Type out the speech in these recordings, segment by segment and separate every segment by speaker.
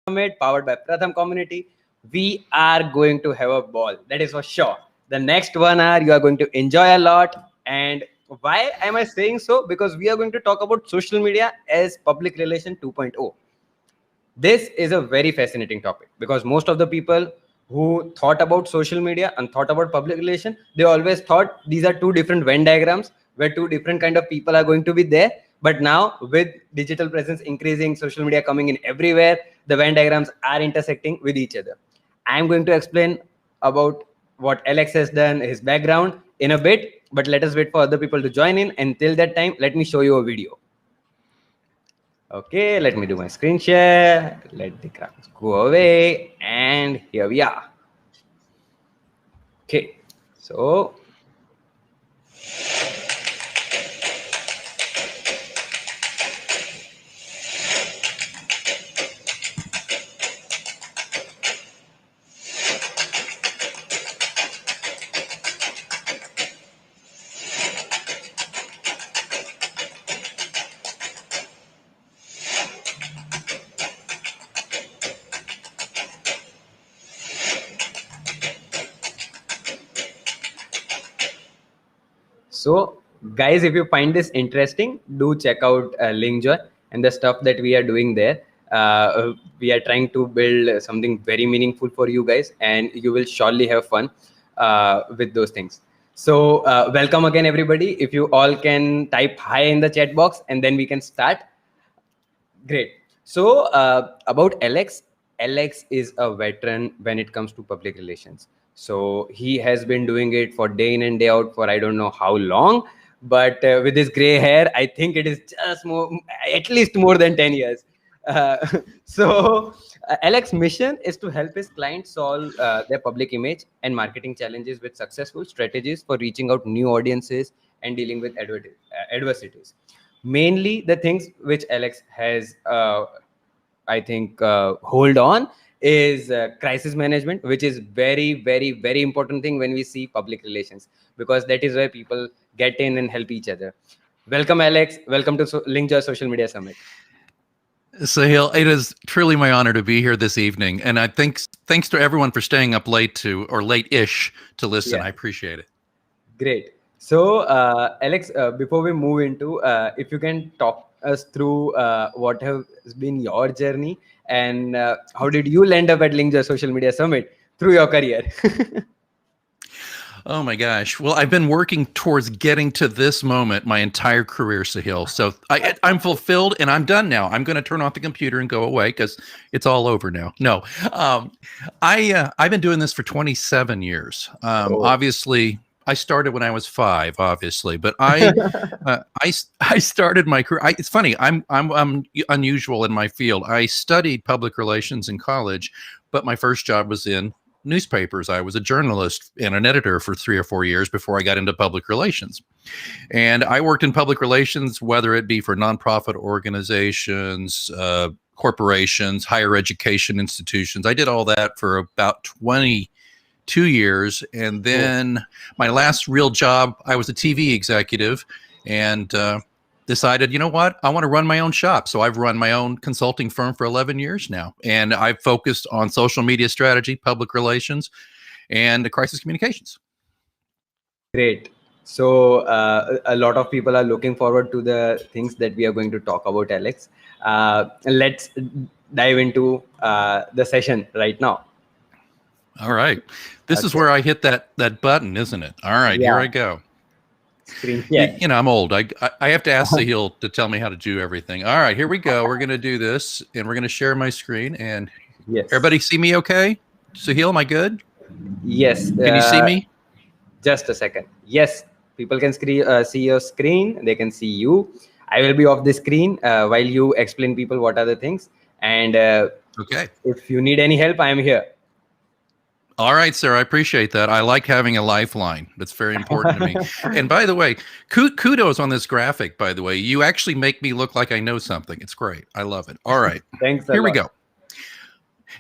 Speaker 1: Summit powered by Pratham Community. We are going to have a ball. That is for sure. The next 1 hour you are going to enjoy a lot. And why am I saying so? Because we are going to talk about social media as public relation 2.0. This is a very fascinating topic because most of the people who thought about social media and thought about public relation, they always thought these are two different Venn diagrams where two different kind of people are going to be there. But now with digital presence increasing, social media coming in everywhere, the Venn diagrams are intersecting with each other. I'm going to explain about what Alex has done, his background in a bit, but let us wait for other people to join in. Until that time, let me show you a video. Okay, let me do my screen share. Let the graphics go away. And here we are. Okay, so So, guys, if you find this interesting, do check out Linkjoy and the stuff that we are doing there. We are trying to build something very meaningful for you guys, and you will surely have fun with those things. So, welcome again, everybody. If you all can type hi in the chat box, and then we can start. Great. So, about Alex, Alex is a veteran when it comes to public relations. So he has been doing it for day in and day out for I don't know how long, but with his gray hair, I think it is just more, at least more than 10 years. Uh, so Alex's mission is to help his clients solve their public image and marketing challenges with successful strategies for reaching out new audiences and dealing with adversities. Mainly the things which Alex has, I think, hold on is crisis management, which is very important thing when we see public relations, because that is where people get in and help each other. Welcome, Alex. Welcome to Linkjoy Social Media Summit.
Speaker 2: Sahil, it is truly my honor to be here this evening, and I think thanks to everyone for staying up late-ish to listen. Yeah. I appreciate it.
Speaker 1: Great. So, Alex, before we move into, if you can talk us through what has been your journey and how did you land up at Linkjoy Social Media Summit through your career?
Speaker 2: Oh my gosh. Well, I've been working towards getting to this moment my entire career, Sahil. So I'm fulfilled and I'm done now. I'm going to turn off the computer and go away because it's all over now. No, I've been doing this for 27 years. Obviously, I started when I was 5, obviously, but I started my career. It's funny. I'm unusual in my field. I studied public relations in college, but my first job was in newspapers. I was a journalist and an editor for 3 or 4 years before I got into public relations. And I worked in public relations, whether it be for nonprofit organizations, corporations, higher education institutions. I did all that for about 22 years. And then my last real job, I was a TV executive and decided, you know what, I want to run my own shop. So I've run my own consulting firm for 11 years now. And I've focused on social media strategy, public relations, and crisis communications.
Speaker 1: Great. So a lot of people are looking forward to the things that we are going to talk about, Alex. Let's dive into the session right now.
Speaker 2: All right. This is where I hit that button, isn't it? All right, Here I go. You know, I'm old. I have to ask Sahil to tell me how to do everything. All right, here we go. We're going to do this, and we're going to share my screen. And everybody see me okay? Sahil, am I good?
Speaker 1: Yes.
Speaker 2: Can you see me?
Speaker 1: Just a second. Yes, people can see your screen. They can see you. I will be off the screen while you explain people what are the things. And
Speaker 2: okay,
Speaker 1: if you need any help, I am here.
Speaker 2: All right, sir. I appreciate that. I like having a lifeline. That's very important to me. And by the way, kudos on this graphic, by the way. You actually make me look like I know something. It's great. I love it. All right.
Speaker 1: Thanks.
Speaker 2: Here we go.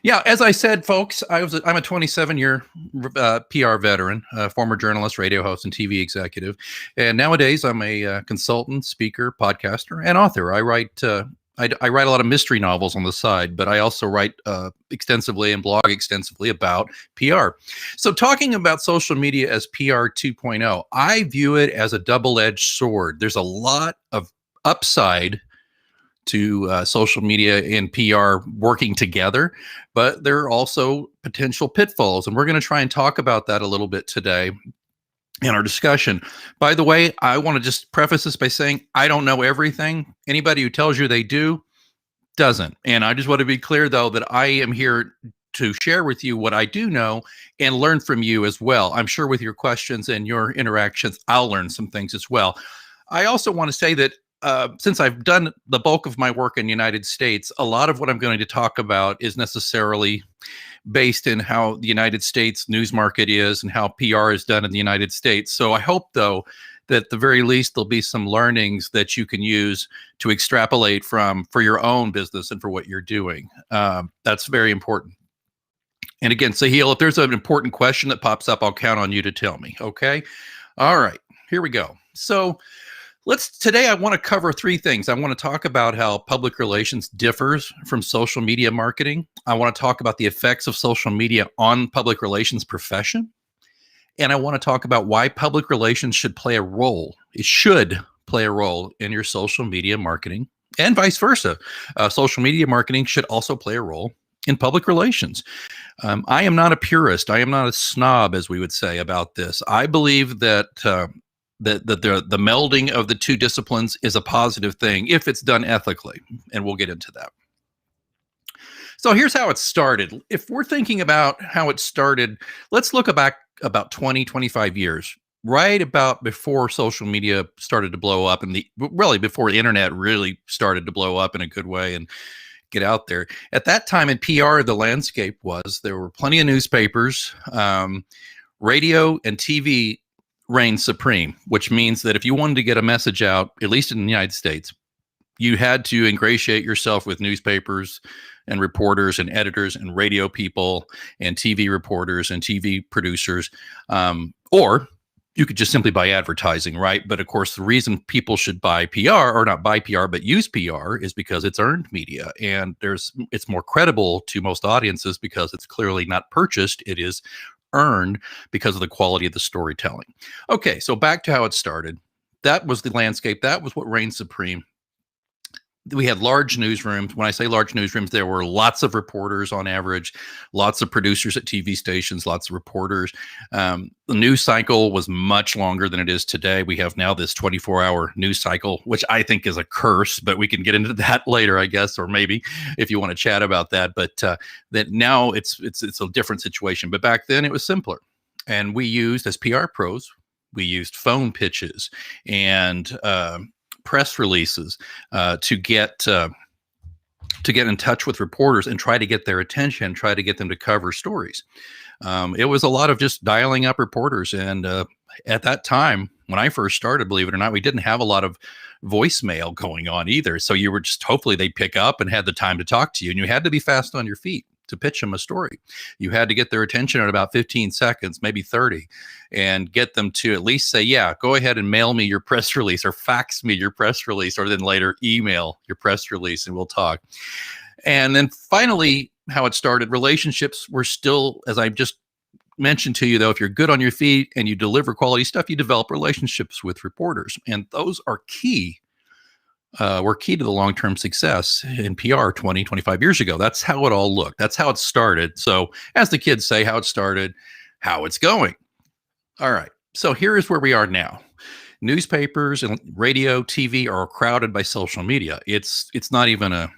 Speaker 2: Yeah, as I said, folks, I'm a 27-year PR veteran, former journalist, radio host, and TV executive. And nowadays, I'm a consultant, speaker, podcaster, and author. I write I write a lot of mystery novels on the side, but I also write extensively and blog extensively about PR. So talking about social media as PR 2.0, I view it as a double-edged sword. There's a lot of upside to social media and PR working together, but there are also potential pitfalls. And we're going to try and talk about that a little bit today in our discussion. By the way, I want to just preface this by saying I don't know everything. Anybody who tells you they do doesn't. And I just want to be clear, though, that I am here to share with you what I do know and learn from you as well. I'm sure with your questions and your interactions, I'll learn some things as well. I also want to say that since I've done the bulk of my work in the United States, a lot of what I'm going to talk about is necessarily based in how the United States news market is and how PR is done in the United States. So I hope, though, that at the very least, there'll be some learnings that you can use to extrapolate from for your own business and for what you're doing. That's very important. And again, Sahil, if there's an important question that pops up, I'll count on you to tell me. Okay. All right, here we go. So today I want to cover three things. I want to talk about how public relations differs from social media marketing. I want to talk about the effects of social media on public relations profession. And I want to talk about why public relations should play a role. It should play a role in your social media marketing and vice versa. Social media marketing should also play a role in public relations. I am not a purist. I am not a snob, as we would say about this. I believe that the melding of the two disciplines is a positive thing if it's done ethically, and we'll get into that. So here's how it started. If we're thinking about how it started, let's look back about 20, 25 years, right about before social media started to blow up, and really before the internet really started to blow up in a good way and get out there. At that time in PR, the landscape was there were plenty of newspapers, radio and TV reigned supreme, which means that if you wanted to get a message out, at least in the United States, you had to ingratiate yourself with newspapers and reporters and editors and radio people and TV reporters and TV producers, or you could just simply buy advertising, right? But of course, the reason people should buy PR, or not buy PR, but use PR, is because it's earned media, and it's more credible to most audiences because it's clearly not purchased. It is earned because of the quality of the storytelling. Okay, so back to how it started. That was the landscape. That was what reigned supreme. We had large newsrooms. When I say large newsrooms, there were lots of reporters on average, lots of producers at TV stations, lots of reporters. The news cycle was much longer than it is today. We have now this 24-hour news cycle, which I think is a curse, but we can get into that later, I guess, or maybe if you want to chat about that. But that now it's a different situation. But back then it was simpler. And we used, as PR pros, we used phone pitches and press releases to get in touch with reporters and try to get their attention, try to get them to cover stories. It was a lot of just dialing up reporters. And at that time, when I first started, believe it or not, we didn't have a lot of voicemail going on either. So you were just, hopefully they'd pick up and had the time to talk to you. And you had to be fast on your feet to pitch them a story. You had to get their attention in about 15 seconds, maybe 30, and get them to at least say, yeah, go ahead and mail me your press release, or fax me your press release, or then later email your press release and we'll talk. And then finally, how it started, relationships were still, as I've just mentioned to you, though, if you're good on your feet and you deliver quality stuff, you develop relationships with reporters. And those are key. Were key to the long-term success in PR 20, 25 years ago. That's how it all looked. That's how it started. So as the kids say, how it started, how it's going. All right. So here is where we are now. Newspapers and radio, TV are crowded by social media. It's not even a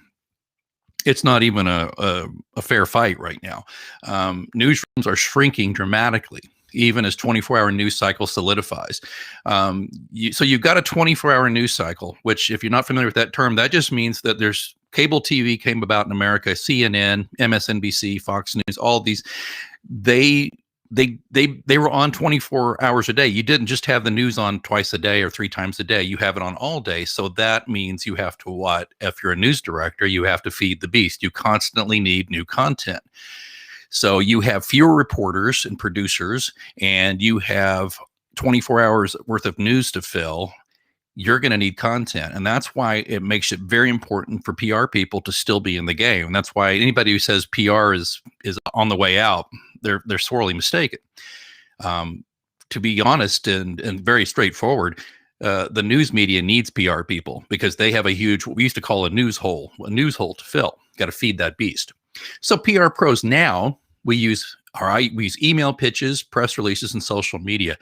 Speaker 2: fair fight right now. Newsrooms are shrinking dramatically, even as 24-hour news cycle solidifies. So you've got a 24-hour news cycle, which, if you're not familiar with that term, that just means that there's cable TV came about in America, CNN, MSNBC, Fox News, all these, they were on 24 hours a day. You didn't just have the news on twice a day or 3 times a day. You have it on all day. So that means you have to what? If you're a news director, you have to feed the beast. You constantly need new content. So you have fewer reporters and producers, and you have 24 hours worth of news to fill. you're going to need content. And that's why it makes it very important for PR people to still be in the game. And that's why anybody who says PR is on the way out, they're sorely mistaken. To be honest and very straightforward, the news media needs PR people because they have a huge, what we used to call a news hole to fill. Got to feed that beast. So PR pros now, we use email pitches, press releases, and social media.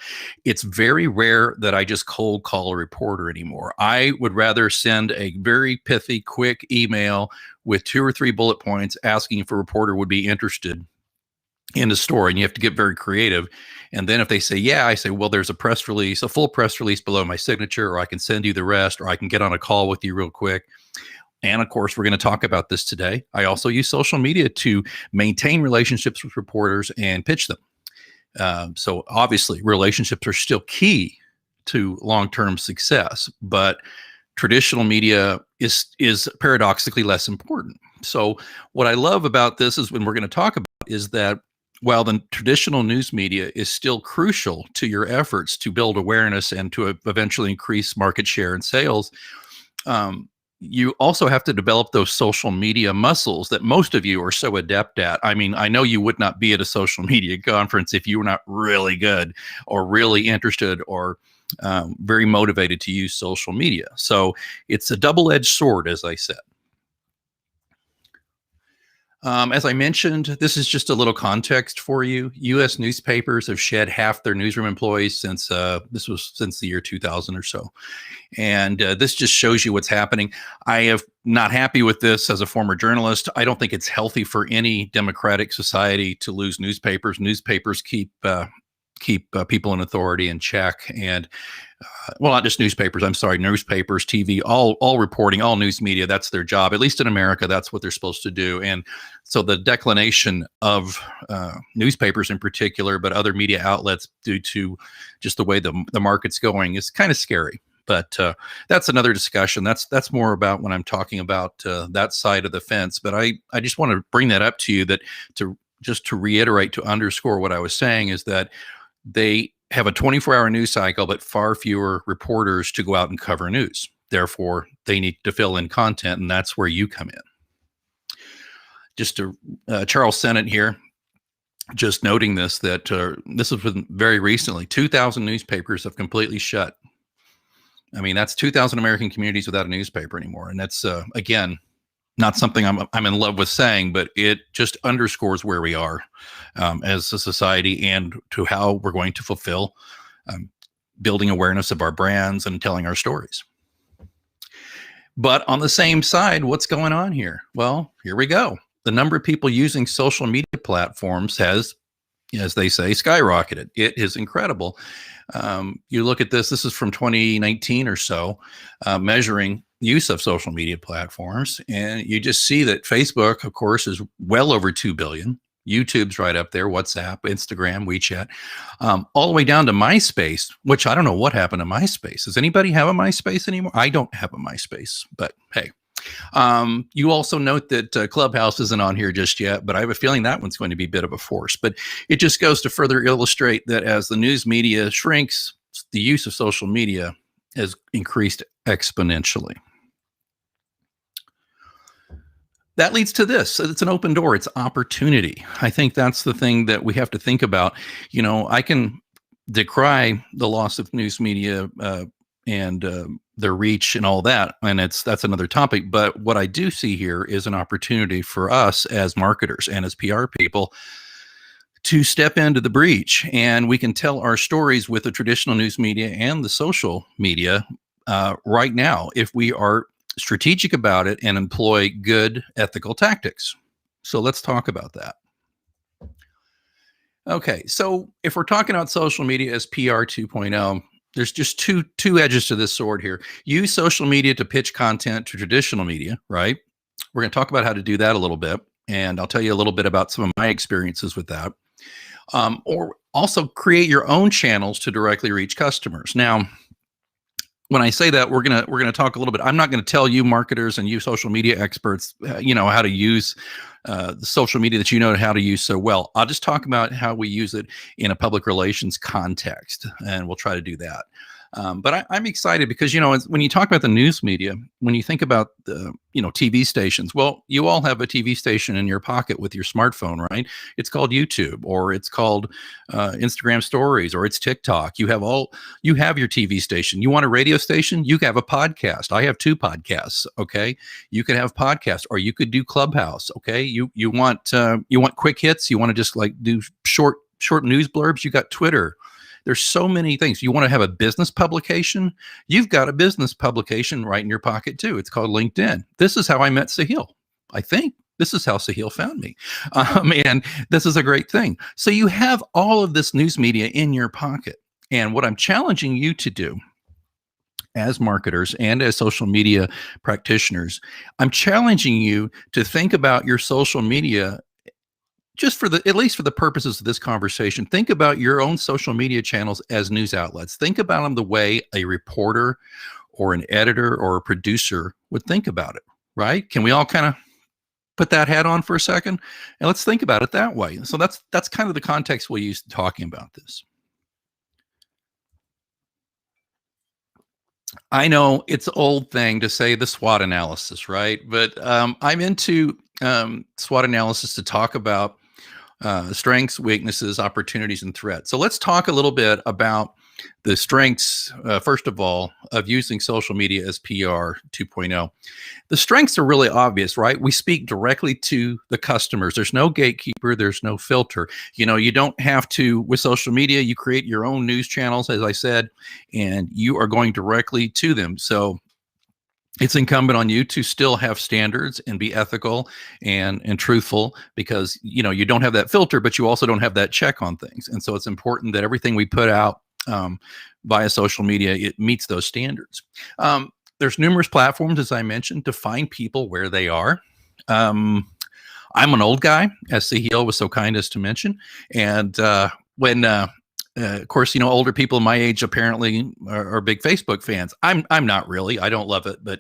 Speaker 2: It's very rare that I just cold call a reporter anymore. I would rather send a very pithy, quick email with 2 or 3 bullet points asking if a reporter would be interested in the story, and you have to get very creative. And then if they say, yeah, I say, well, there's a press release, a full press release below my signature, or I can send you the rest, or I can get on a call with you real quick. And of course, we're going to talk about this today. I also use social media to maintain relationships with reporters and pitch them. So obviously, relationships are still key to long-term success, but traditional media is paradoxically less important. So what I love about this is when we're going to talk about is that while the traditional news media is still crucial to your efforts to build awareness and to eventually increase market share and sales, you also have to develop those social media muscles that most of you are so adept at. I mean, I know you would not be at a social media conference if you were not really good or really interested or very motivated to use social media. So it's a double-edged sword, as I said. As I mentioned, this is just a little context for you. U.S. newspapers have shed half their newsroom employees since the year 2000 or so. And this just shows you what's happening. I am not happy with this as a former journalist. I don't think it's healthy for any democratic society to lose newspapers. Newspapers keep people in authority in check. And well, not just newspapers, I'm sorry, newspapers, TV, all reporting, all news media, that's their job. At least in America, that's what they're supposed to do. And so the declination of newspapers in particular, but other media outlets due to just the way the market's going is kind of scary. But that's another discussion. That's more about when I'm talking about that side of the fence. But I just want to bring that up to you, that to reiterate, to underscore what I was saying, is that they have a 24-hour news cycle, but far fewer reporters to go out and cover news. Therefore, they need to fill in content, and that's where you come in. Just to Charles Sennett here, just noting this, that this was very recently, 2,000 newspapers have completely shut. I mean, that's 2,000 American communities without a newspaper anymore. And that's, again, not something I'm in love with saying, but it just underscores where we are as a society and to how we're going to fulfill building awareness of our brands and telling our stories. But on the same side, what's going on here? Well, here we go. The number of people using social media platforms has, as they say, skyrocketed. It is incredible. You look at this is from 2019 or so, measuring use of social media platforms. And you just see that Facebook, of course, is well over 2 billion. YouTube's right up there, WhatsApp, Instagram, WeChat, all the way down to MySpace, which I don't know what happened to MySpace. Does anybody have a MySpace anymore? I don't have a MySpace, but hey. You also note that Clubhouse isn't on here just yet, but I have a feeling that one's going to be a bit of a force. But it just goes to further illustrate that as the news media shrinks, the use of social media has increased exponentially. That leads to this. It's an open door. It's opportunity. I think that's the thing that we have to think about. You know, I can decry the loss of news media and their reach and all that, and that's another topic. But what I do see here is an opportunity for us as marketers and as PR people to step into the breach, and we can tell our stories with the traditional news media and the social media right now if we are strategic about it and employ good ethical tactics. So let's talk about that. Okay, so if we're talking about social media as PR 2.0, there's just two edges to this sword here. Use social media to pitch content to traditional media, right? We're going to talk about how to do that a little bit, and I'll tell you a little bit about some of my experiences with that. Or also create your own channels to directly reach customers. Now, when I say that, we're gonna talk a little bit. I'm not going to tell you marketers and you social media experts, how to use the social media that you know how to use so well. I'll just talk about how we use it in a public relations context, and we'll try to do that. But I'm excited because, when you talk about the news media, when you think about the, TV stations, well, you all have a TV station in your pocket with your smartphone, right? It's called YouTube, or it's called Instagram stories, or it's TikTok. You have your TV station. You want a radio station? You have a podcast. I have 2 podcasts. Okay. You could have podcasts, or you could do Clubhouse. Okay. You want quick hits. You want to just like do short news blurbs. You got Twitter. There's so many things. You want to have a business publication? You've got a business publication right in your pocket too. It's called LinkedIn. This is how I met Sahil. I think this is how Sahil found me. And this is a great thing. So you have all of this news media in your pocket. And what I'm challenging you to do as marketers and as social media practitioners, I'm challenging you to think about your social media just at least for the purposes of this conversation. Think about your own social media channels as news outlets. Think about them the way a reporter or an editor or a producer would think about it, right? Can we all kind of put that hat on for a second? And let's think about it that way. So that's kind of the context we use talking about this. I know it's an old thing to say the SWOT analysis, right? But I'm into SWOT analysis to talk about strengths, weaknesses, opportunities, and threats. So let's talk a little bit about the strengths, first of all, of using social media as PR 2.0. The strengths are really obvious, right? We speak directly to the customers. There's no gatekeeper. There's no filter. You don't have to, with social media, you create your own news channels, as I said, and you are going directly to them. So it's incumbent on you to still have standards and be ethical and truthful, because you don't have that filter, but you also don't have that check on things. And so it's important that everything we put out via social media, it meets those standards. There's numerous platforms, as I mentioned, to find people where they are. I'm an old guy, as Sahil was so kind as to mention, and when of course, older people my age apparently are big Facebook fans. I'm not really. I don't love it, but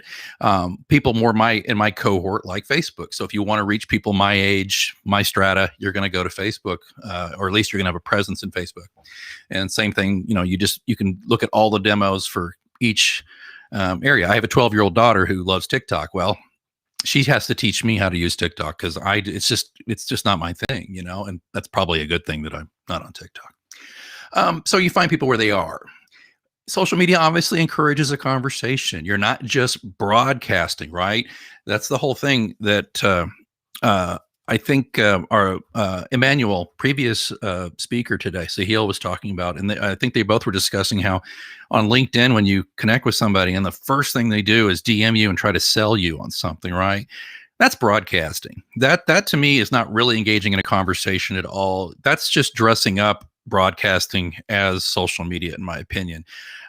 Speaker 2: people more in my cohort like Facebook. So if you want to reach people my age, my strata, you're going to go to Facebook, or at least you're going to have a presence in Facebook. And same thing, you can look at all the demos for each area. I have a 12-year-old daughter who loves TikTok. Well, she has to teach me how to use TikTok because it's just not my thing, and that's probably a good thing that I'm not on TikTok. So you find people where they are. Social media obviously encourages a conversation. You're not just broadcasting, right? That's the whole thing that I think our Emmanuel, previous speaker today, Sahil, was talking about. And I think they both were discussing how on LinkedIn, when you connect with somebody and the first thing they do is DM you and try to sell you on something, right? That's broadcasting. That to me is not really engaging in a conversation at all. That's just dressing up broadcasting as social media, in my opinion.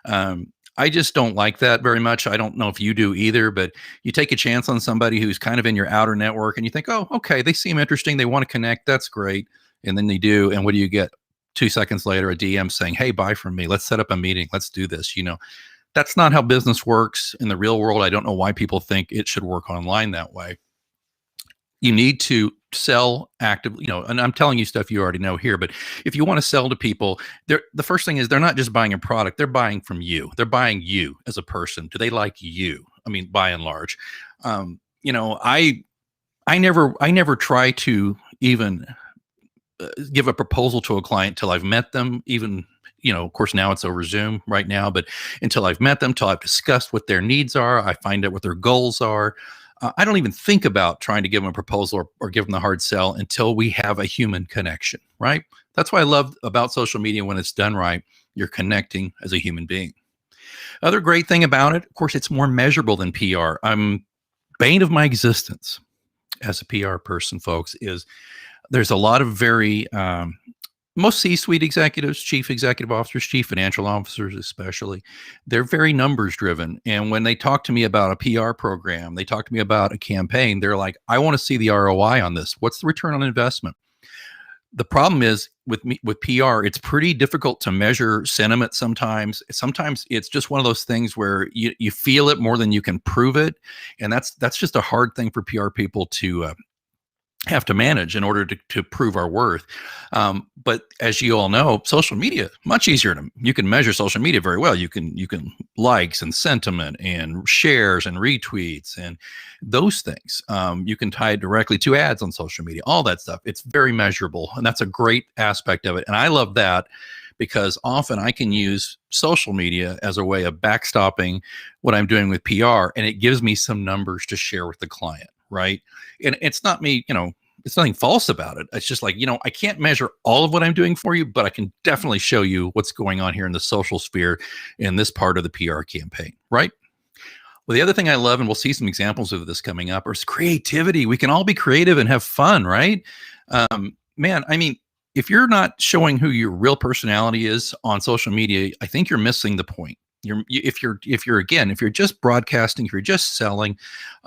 Speaker 2: I just don't like that very much. I don't know if you do either, but you take a chance on somebody who's kind of in your outer network and you think, oh, okay, they seem interesting. They want to connect. That's great. And then they do. And what do you get? 2 seconds later, a DM saying, hey, buy from me. Let's set up a meeting. Let's do this. That's not how business works in the real world. I don't know why people think it should work online that way. You need to sell actively, and I'm telling you stuff you already know here, but if you want to sell to people, the first thing is they're not just buying a product, they're buying from you. They're buying you as a person. Do they like you? I mean, by and large, I never try to even give a proposal to a client till I've met them, even, of course, now it's over Zoom right now, but until I've met them, till I've discussed what their needs are, I find out what their goals are. I don't even think about trying to give them a proposal or give them the hard sell until we have a human connection, right? That's what I love about social media when it's done right. You're connecting as a human being. Other great thing about it, of course, it's more measurable than PR. I'm bane of my existence as a PR person, folks, is there's a lot of very, most C-suite executives, chief executive officers, chief financial officers especially, they're very numbers driven. And when they talk to me about a PR program, they talk to me about a campaign, they're like, I want to see the ROI on this. What's the return on investment? The problem is with PR, it's pretty difficult to measure sentiment sometimes. Sometimes it's just one of those things where you feel it more than you can prove it. And that's just a hard thing for PR people to have to manage in order to prove our worth. But as you all know, social media, much easier to, you can measure social media very well. You can likes and sentiment and shares and retweets and those things. You can tie it directly to ads on social media, all that stuff. It's very measurable. And that's a great aspect of it. And I love that because often I can use social media as a way of backstopping what I'm doing with PR. And it gives me some numbers to share with the client. Right. And it's not me, it's nothing false about it. It's just like, I can't measure all of what I'm doing for you, but I can definitely show you what's going on here in the social sphere in this part of the PR campaign. Right. Well, the other thing I love, and we'll see some examples of this coming up, is creativity. We can all be creative and have fun. Right. Man, I mean, if you're not showing who your real personality is on social media, I think you're missing the point. If you're just broadcasting, if you're just selling,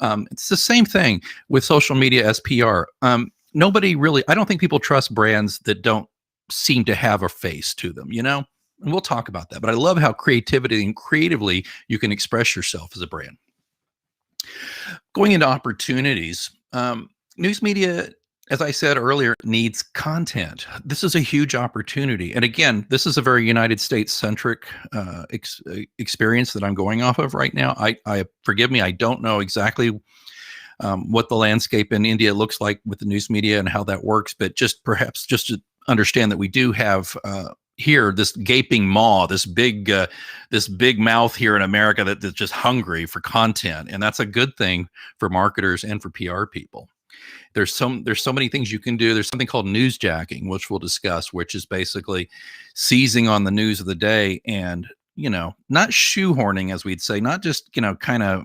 Speaker 2: it's the same thing with social media as PR. Nobody really, I don't think people trust brands that don't seem to have a face to them, and we'll talk about that. But I love how creativity and creatively you can express yourself as a brand. Going into opportunities, news media, as I said earlier, needs content. This is a huge opportunity. And again, this is a very United States centric experience that I'm going off of right now. I forgive me, I don't know exactly what the landscape in India looks like with the news media and how that works, but perhaps just to understand that we do have here this gaping maw, this big mouth here in America that's just hungry for content. And that's a good thing for marketers and for PR people. There's so many things you can do. There's something called newsjacking, which we'll discuss, which is basically seizing on the news of the day and, not shoehorning, as we'd say, not just, kind of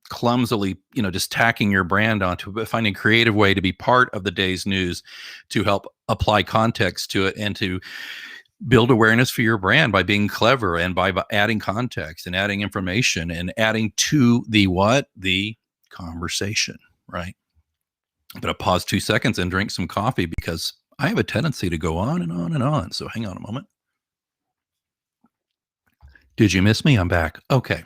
Speaker 2: clumsily, just tacking your brand onto it, but finding a creative way to be part of the day's news to help apply context to it and to build awareness for your brand by being clever and by adding context and adding information and adding to the conversation, right? I'm going to pause 2 seconds and drink some coffee because I have a tendency to go on and on and on. So hang on a moment. Did you miss me? I'm back. Okay.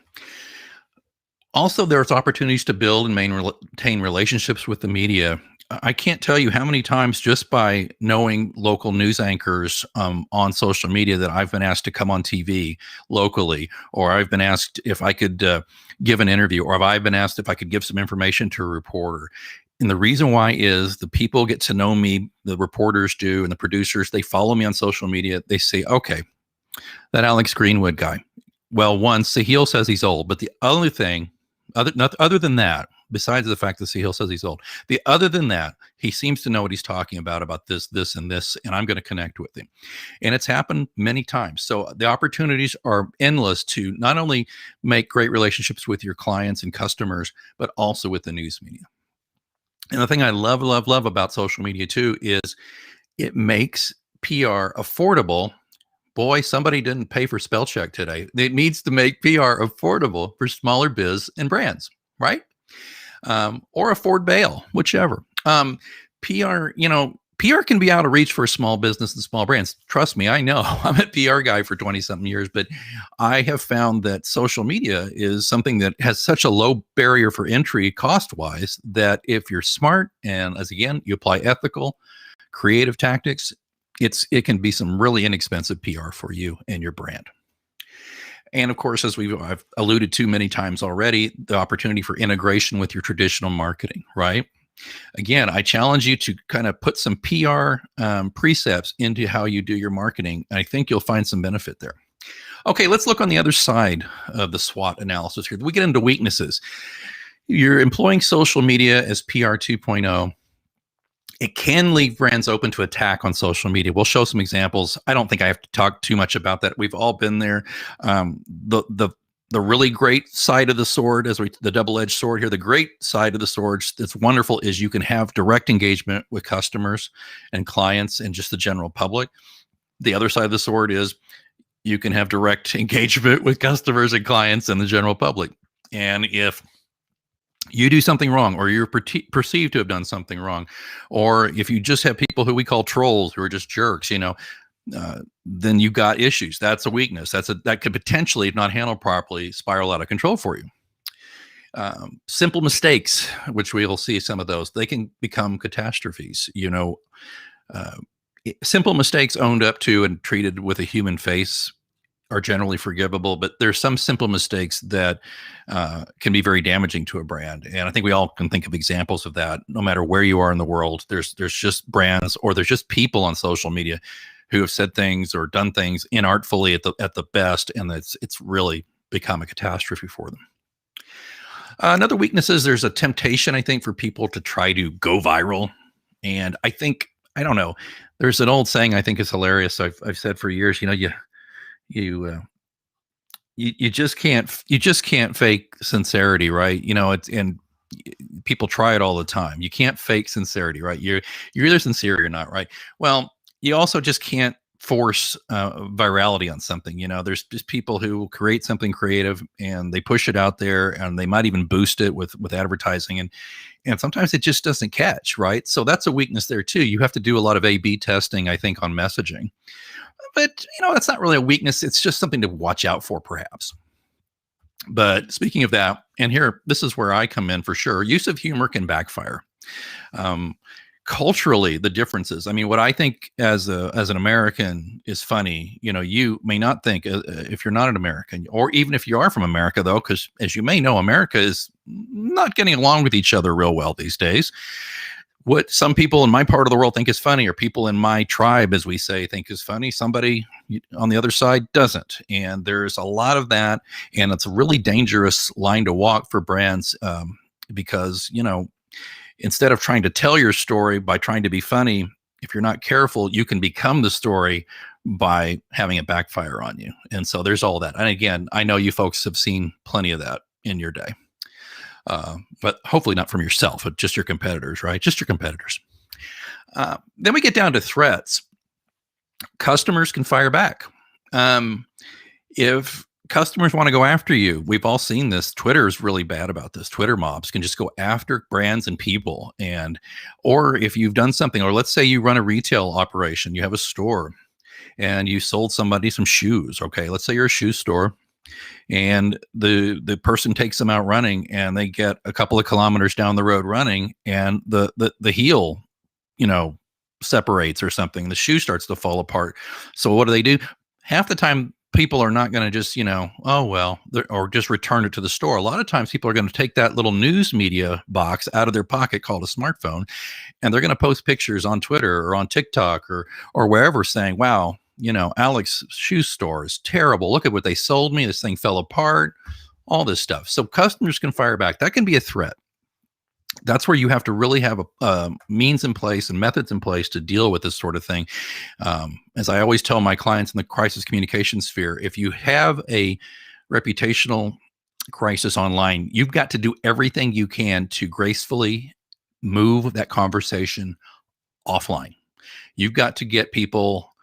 Speaker 2: Also, there's opportunities to build and maintain relationships with the media. I can't tell you how many times just by knowing local news anchors on social media that I've been asked to come on TV locally, or I've been asked if I could give an interview, or if I've been asked if I could give some information to a reporter. And the reason why is the people get to know me, the reporters do, and the producers, they follow me on social media. They say, okay, that Alex Greenwood guy. Well, one, Sahil says he's old, but the other thing, other than that, besides the fact that Sahil says he's old, other than that, he seems to know what he's talking about this, and this, and I'm going to connect with him. And it's happened many times. So the opportunities are endless to not only make great relationships with your clients and customers, but also with the news media. And the thing I love about social media too is it makes PR affordable. Boy, somebody didn't pay for spell check today. It needs to make PR affordable for smaller biz and brands, right? Or afford bail, whichever. PR, PR can be out of reach for a small business and small brands. Trust me, I know. I'm a PR guy for 20-something years, but I have found that social media is something that has such a low barrier for entry cost-wise that if you're smart and, as again, you apply ethical, creative tactics, it can be some really inexpensive PR for you and your brand. And of course, as I've alluded to many times already, the opportunity for integration with your traditional marketing, right? Again, I challenge you to kind of put some PR precepts into how you do your marketing. I think you'll find some benefit there. Okay, let's look on the other side of the SWOT analysis here. We get into weaknesses. You're employing social media as PR 2.0. It can leave brands open to attack on social media. We'll show some examples. I don't think I have to talk too much about that. We've all been there. The really great side of the sword, the double-edged sword here, the great side of the sword that's wonderful is you can have direct engagement with customers and clients and just the general public. The other side of the sword is you can have direct engagement with customers and clients and the general public. And if you do something wrong, or you're perceived to have done something wrong, or if you just have people who we call trolls who are just jerks, then you've got issues. That's a weakness. That could potentially, if not handled properly, spiral out of control for you. Simple mistakes, which we will see some of those, they can become catastrophes. Uh, Simple mistakes owned up to and treated with a human face are generally forgivable, but there's some simple mistakes that can be very damaging to a brand. And I think we all can think of examples of that. No matter where you are in the world, there's just brands, or there's just people on social media who have said things or done things inartfully at the best, and it's really become a catastrophe for them. Another weakness is there's a temptation, I think, for people to try to go viral. And I don't know, there's an old saying I think is hilarious. I've said for years, you you just can't fake sincerity, right? And people try it all the time. You can't fake sincerity, right? You're either sincere or not, right? Well, you also just can't force virality on something. There's just people who create something creative and they push it out there, and they might even boost it with advertising, and sometimes it just doesn't catch, right? So that's a weakness there too. You have to do a lot of A/B testing, I think, on messaging. But that's not really a weakness. It's just something to watch out for, perhaps. But speaking of that, and here, this is where I come in for sure. Use of humor can backfire. Um, Culturally, the differences. I mean, what I think as an American is funny, you may not think, if you're not an American, or even if you are from America, though, because as you may know, America is not getting along with each other real well these days. What some people in my part of the world think is funny, or people in my tribe, as we say, think is funny, somebody on the other side doesn't. And there's a lot of that. And it's a really dangerous line to walk for brands, because, instead of trying to tell your story by trying to be funny, if you're not careful, you can become the story by having it backfire on you. And so there's all that. And again, I know you folks have seen plenty of that in your day. But hopefully not from yourself, but just your competitors, right? Just your competitors. Then we get down to threats. Customers can fire back. If customers want to go after you, we've all seen this. Twitter is really bad about this. Twitter mobs can just go after brands and people. Or if you've done something, or let's say you run a retail operation, you have a store and you sold somebody some shoes. Okay, let's say you're a shoe store, and the person takes them out running, and they get a couple of kilometers down the road running, and the heel, separates or something. The shoe starts to fall apart. So what do? Half the time, people are not going to just, oh, well, or just return it to the store. A lot of times people are going to take that little news media box out of their pocket called a smartphone, and they're going to post pictures on Twitter or on TikTok or wherever saying, wow, Alex's shoe store is terrible. Look at what they sold me. This thing fell apart, all this stuff. So customers can fire back. That can be a threat. That's where you have to really have a means in place and methods in place to deal with this sort of thing. As I always tell my clients in the crisis communication sphere, if you have a reputational crisis online, you've got to do everything you can to gracefully move that conversation offline. You've got to get people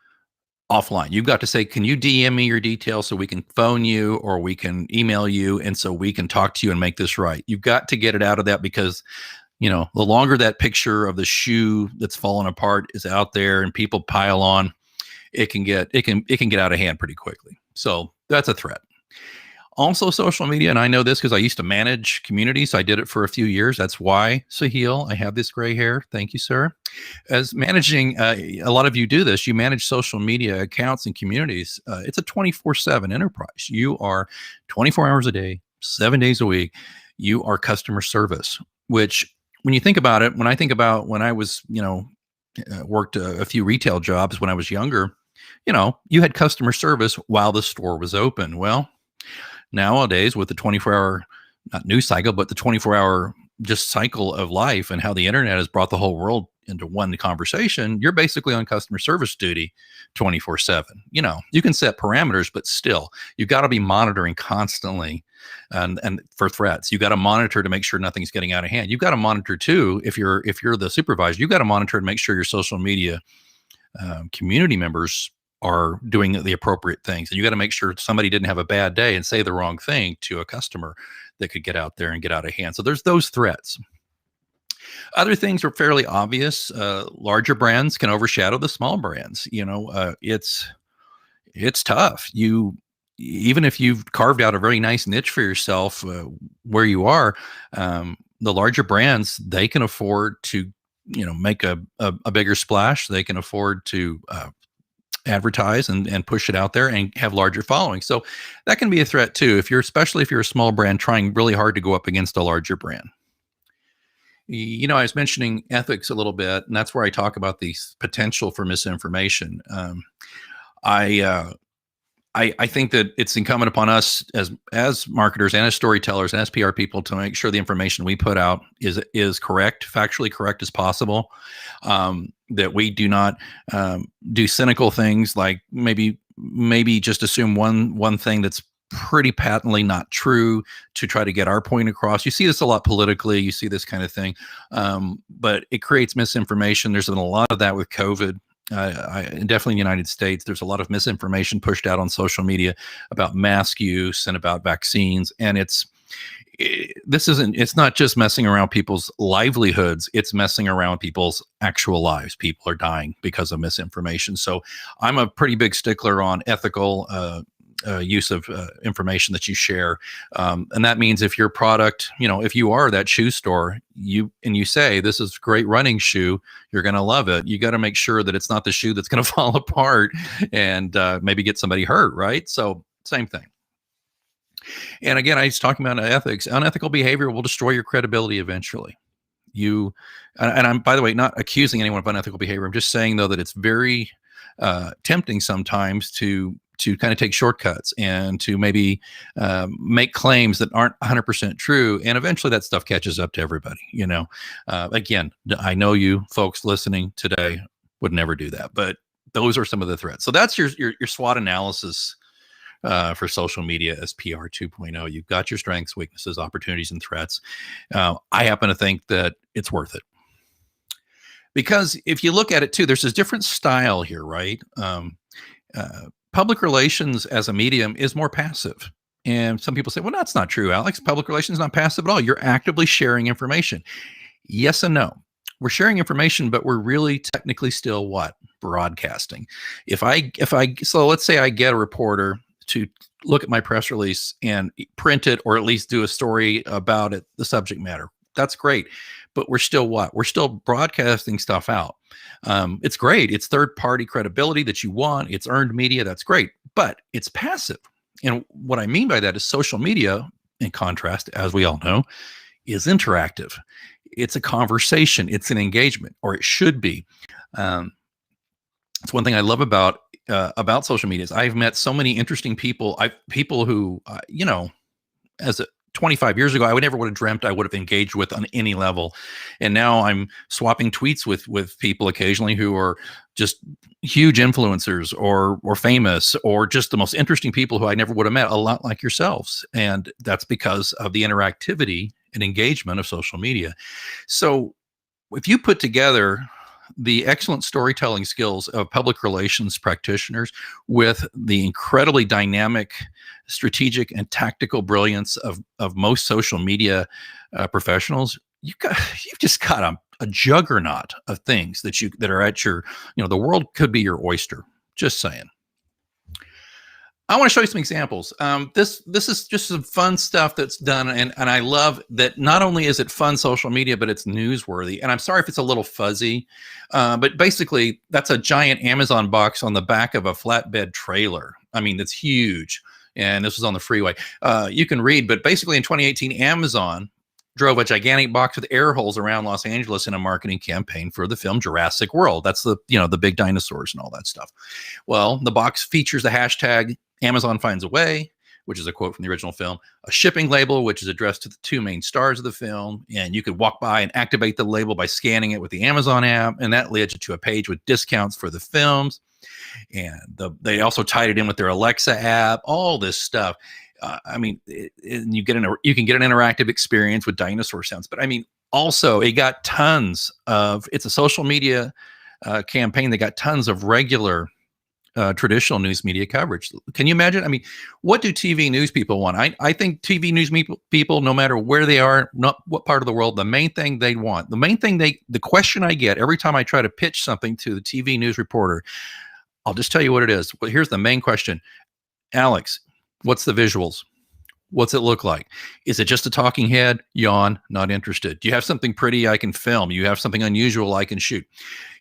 Speaker 2: offline. You've got to say, can you DM me your details so we can phone you, or we can email you, and so we can talk to you and make this right. You've got to get it out of that, because the longer that picture of the shoe that's fallen apart is out there and people pile on, it can get out of hand pretty quickly. So that's a threat. Also, social media, and I know this because I used to manage communities. I did it for a few years. That's why, Sahil, I have this gray hair. Thank you, sir. As managing, a lot of you do this. You manage social media accounts and communities. It's a 24/7 enterprise. You are 24 hours a day, 7 days a week. You are customer service, which, when you think about it, when I think about when I was, worked a few retail jobs when I was younger, you had customer service while the store was open. Well, nowadays, with the 24-hour, not news cycle, but the 24-hour just cycle of life, and how the internet has brought the whole world into one conversation, you're basically on customer service duty 24/7. You can set parameters, but still, you've got to be monitoring constantly, and for threats, you got to monitor to make sure nothing's getting out of hand. You've got to monitor too, if you're the supervisor, you've got to monitor to make sure your social media community members are doing the appropriate things. And you got to make sure somebody didn't have a bad day and say the wrong thing to a customer that could get out there and get out of hand. So there's those threats. Other things are fairly obvious. Larger brands can overshadow the small brands. It's tough. even if you've carved out a very nice niche for yourself where you are, the larger brands, they can afford to, make a bigger splash. They can afford to advertise and push it out there and have larger followings. So that can be a threat too, especially if you're a small brand trying really hard to go up against a larger brand. I was mentioning ethics a little bit, and that's where I talk about the potential for misinformation. I think that it's incumbent upon us as marketers and as storytellers and as PR people to make sure the information we put out is correct, factually correct as possible. That we do not do cynical things like maybe just assume one thing that's pretty patently not true to try to get our point across. You see this a lot politically. You see this kind of thing, but it creates misinformation. There's been a lot of that with COVID. Definitely in the United States, there's a lot of misinformation pushed out on social media about mask use and about vaccines. And it's not just messing around people's livelihoods. It's messing around people's actual lives. People are dying because of misinformation. So I'm a pretty big stickler on ethical use of information that you share. And that means if your product, if you are that shoe store, you say, this is a great running shoe, you're going to love it. You got to make sure that it's not the shoe that's going to fall apart and maybe get somebody hurt, right? So same thing. And again, I was talking about ethics. Unethical behavior will destroy your credibility eventually. And I'm, by the way, not accusing anyone of unethical behavior. I'm just saying, though, that it's very tempting sometimes to kind of take shortcuts and to maybe make claims that aren't 100% true. And eventually that stuff catches up to everybody, Again, I know you folks listening today would never do that, but those are some of the threats. So that's your SWOT analysis for social media as PR 2.0. You've got your strengths, weaknesses, opportunities, and threats. I happen to think that it's worth it. Because if you look at it too, there's this different style here, right? Public relations as a medium is more passive. And some people say, well, that's not true, Alex. Public relations is not passive at all. You're actively sharing information. Yes and no. We're sharing information, but we're really technically still what? Broadcasting. So let's say I get a reporter to look at my press release and print it, or at least do a story about it, the subject matter. That's great. But we're still what? We're still broadcasting stuff out. It's great. It's third-party credibility that you want. It's earned media. That's great. But it's passive. And what I mean by that is social media, in contrast, as we all know, is interactive. It's a conversation. It's an engagement, or it should be. It's one thing I love about social media is I've met so many interesting people. People who, as a 25 years ago, I would never would have dreamt I would have engaged with on any level. And now I'm swapping tweets with people occasionally who are just huge influencers or famous, or just the most interesting people who I never would have met, a lot like yourselves. And that's because of the interactivity and engagement of social media. So if you put together the excellent storytelling skills of public relations practitioners with the incredibly dynamic, strategic, and tactical brilliance of most social media professionals, you've just got a juggernaut of things that are at your, the world could be your oyster. Just saying. I want to show you some examples. This is just some fun stuff that's done, and I love that. Not only is it fun social media, but it's newsworthy. And I'm sorry if it's a little fuzzy, but basically that's a giant Amazon box on the back of a flatbed trailer. I mean, that's huge. And this was on the freeway. You can read, but basically in 2018, Amazon drove a gigantic box with air holes around Los Angeles in a marketing campaign for the film Jurassic World. That's the big dinosaurs and all that stuff. Well, the box features the hashtag Amazon Finds a Way, which is a quote from the original film, a shipping label, which is addressed to the two main stars of the film. And you could walk by and activate the label by scanning it with the Amazon app. And that led you to a page with discounts for the films. And they also tied it in with their Alexa app, all this stuff. You can get an interactive experience with dinosaur sounds. But I mean, also it got it's a social media campaign that got tons of regular traditional news media coverage. Can you imagine? I mean, what do TV news people want? I think TV news people, no matter where they are, not what part of the world, the main thing they want, the question I get every time I try to pitch something to the TV news reporter, I'll just tell you what it is. Well, here's the main question. Alex, What's the visuals? What's it look like? Is it just a talking head? Yawn, not interested. Do you have something pretty I can film? You have something unusual I can shoot?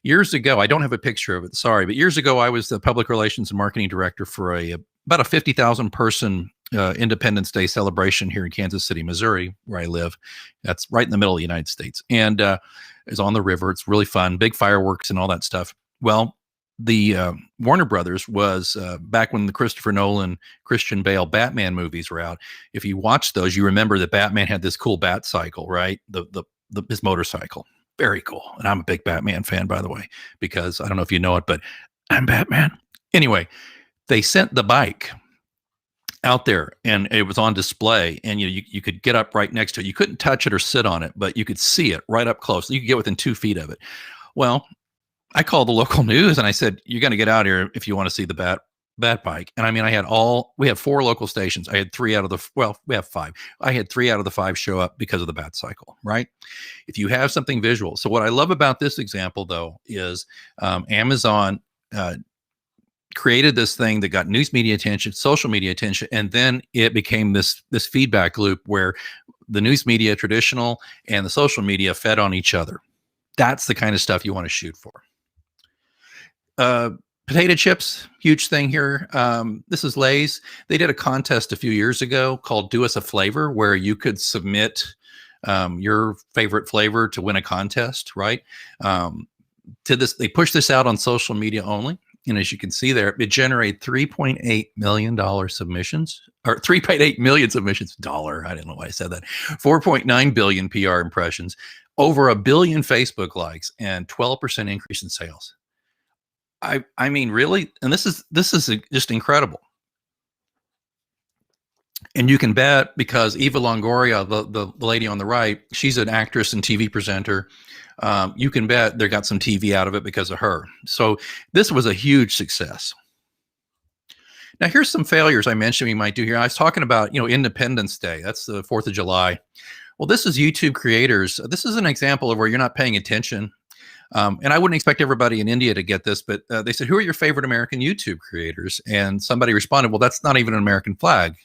Speaker 2: Years ago, I don't have a picture of it, sorry, but years ago, I was the public relations and marketing director for about a 50,000 person Independence Day celebration here in Kansas City, Missouri, where I live. That's right in the middle of the United States. And it's on the river. It's really fun, big fireworks and all that stuff. Well, the Warner Brothers was back when the Christopher Nolan, Christian Bale Batman movies were out. If you watch those, you remember that Batman had this cool bat cycle, right? His motorcycle. Very cool. And I'm a big Batman fan, by the way, because I don't know if you know it, but I'm Batman. Anyway, they sent the bike out there and it was on display, and you could get up right next to it. You couldn't touch it or sit on it, but you could see it right up close. You could get within 2 feet of it. Well, I called the local news and I said, you're going to get out here if you want to see the bat bike. And I mean, we have 4 local stations. I had 3 out of we have 5. I had 3 out of the 5 show up because of the bat cycle, right? If you have something visual. So what I love about this example though, is Amazon created this thing that got news media attention, social media attention, and then it became this feedback loop where the news media, traditional, and the social media fed on each other. That's the kind of stuff you want to shoot for. Potato chips, huge thing here. This is Lay's. They did a contest a few years ago called Do Us a Flavor, where you could submit your favorite flavor to win a contest, right? They pushed this out on social media only. And as you can see there, it generated $3.8 million submissions, or 3.8 million submissions. I didn't know why I said that. 4.9 billion PR impressions, over 1 billion Facebook likes, and 12% increase in sales. I mean, really? And this is just incredible. And you can bet, because Eva Longoria, the lady on the right, she's an actress and TV presenter. You can bet they got some TV out of it because of her. So this was a huge success. Now, here's some failures I mentioned we might do here. I was talking about, Independence Day. That's the 4th of July. Well, this is YouTube creators. This is an example of where you're not paying attention. And I wouldn't expect everybody in India to get this, but they said, who are your favorite American YouTube creators? And somebody responded, well, that's not even an American flag.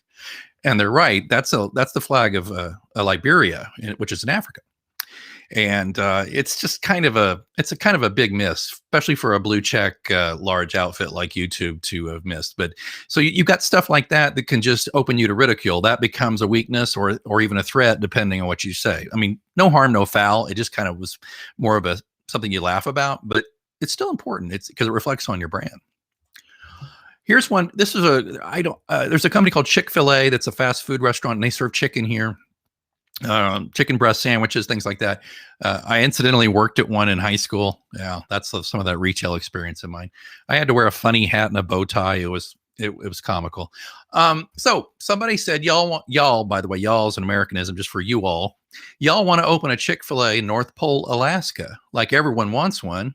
Speaker 2: And they're right. That's the flag of Liberia, which is in Africa. And it's just kind of a big miss, especially for a blue check large outfit like YouTube to have missed. But so you've got stuff like that can just open you to ridicule. That becomes a weakness or even a threat, depending on what you say. I mean, no harm, no foul. It just kind of was more of something you laugh about, but it's still important. It's because it reflects on your brand. Here's one. This is there's a company called Chick-fil-A that's a fast food restaurant, and they serve chicken here. Chicken breast sandwiches, things like that. I incidentally worked at one in high school. Yeah, that's some of that retail experience of mine. I had to wear a funny hat and a bow tie. It was comical. So somebody said, y'all, by the way, y'all is an Americanism just for you all. Y'all want to open a Chick-fil-A in North Pole, Alaska, like everyone wants one.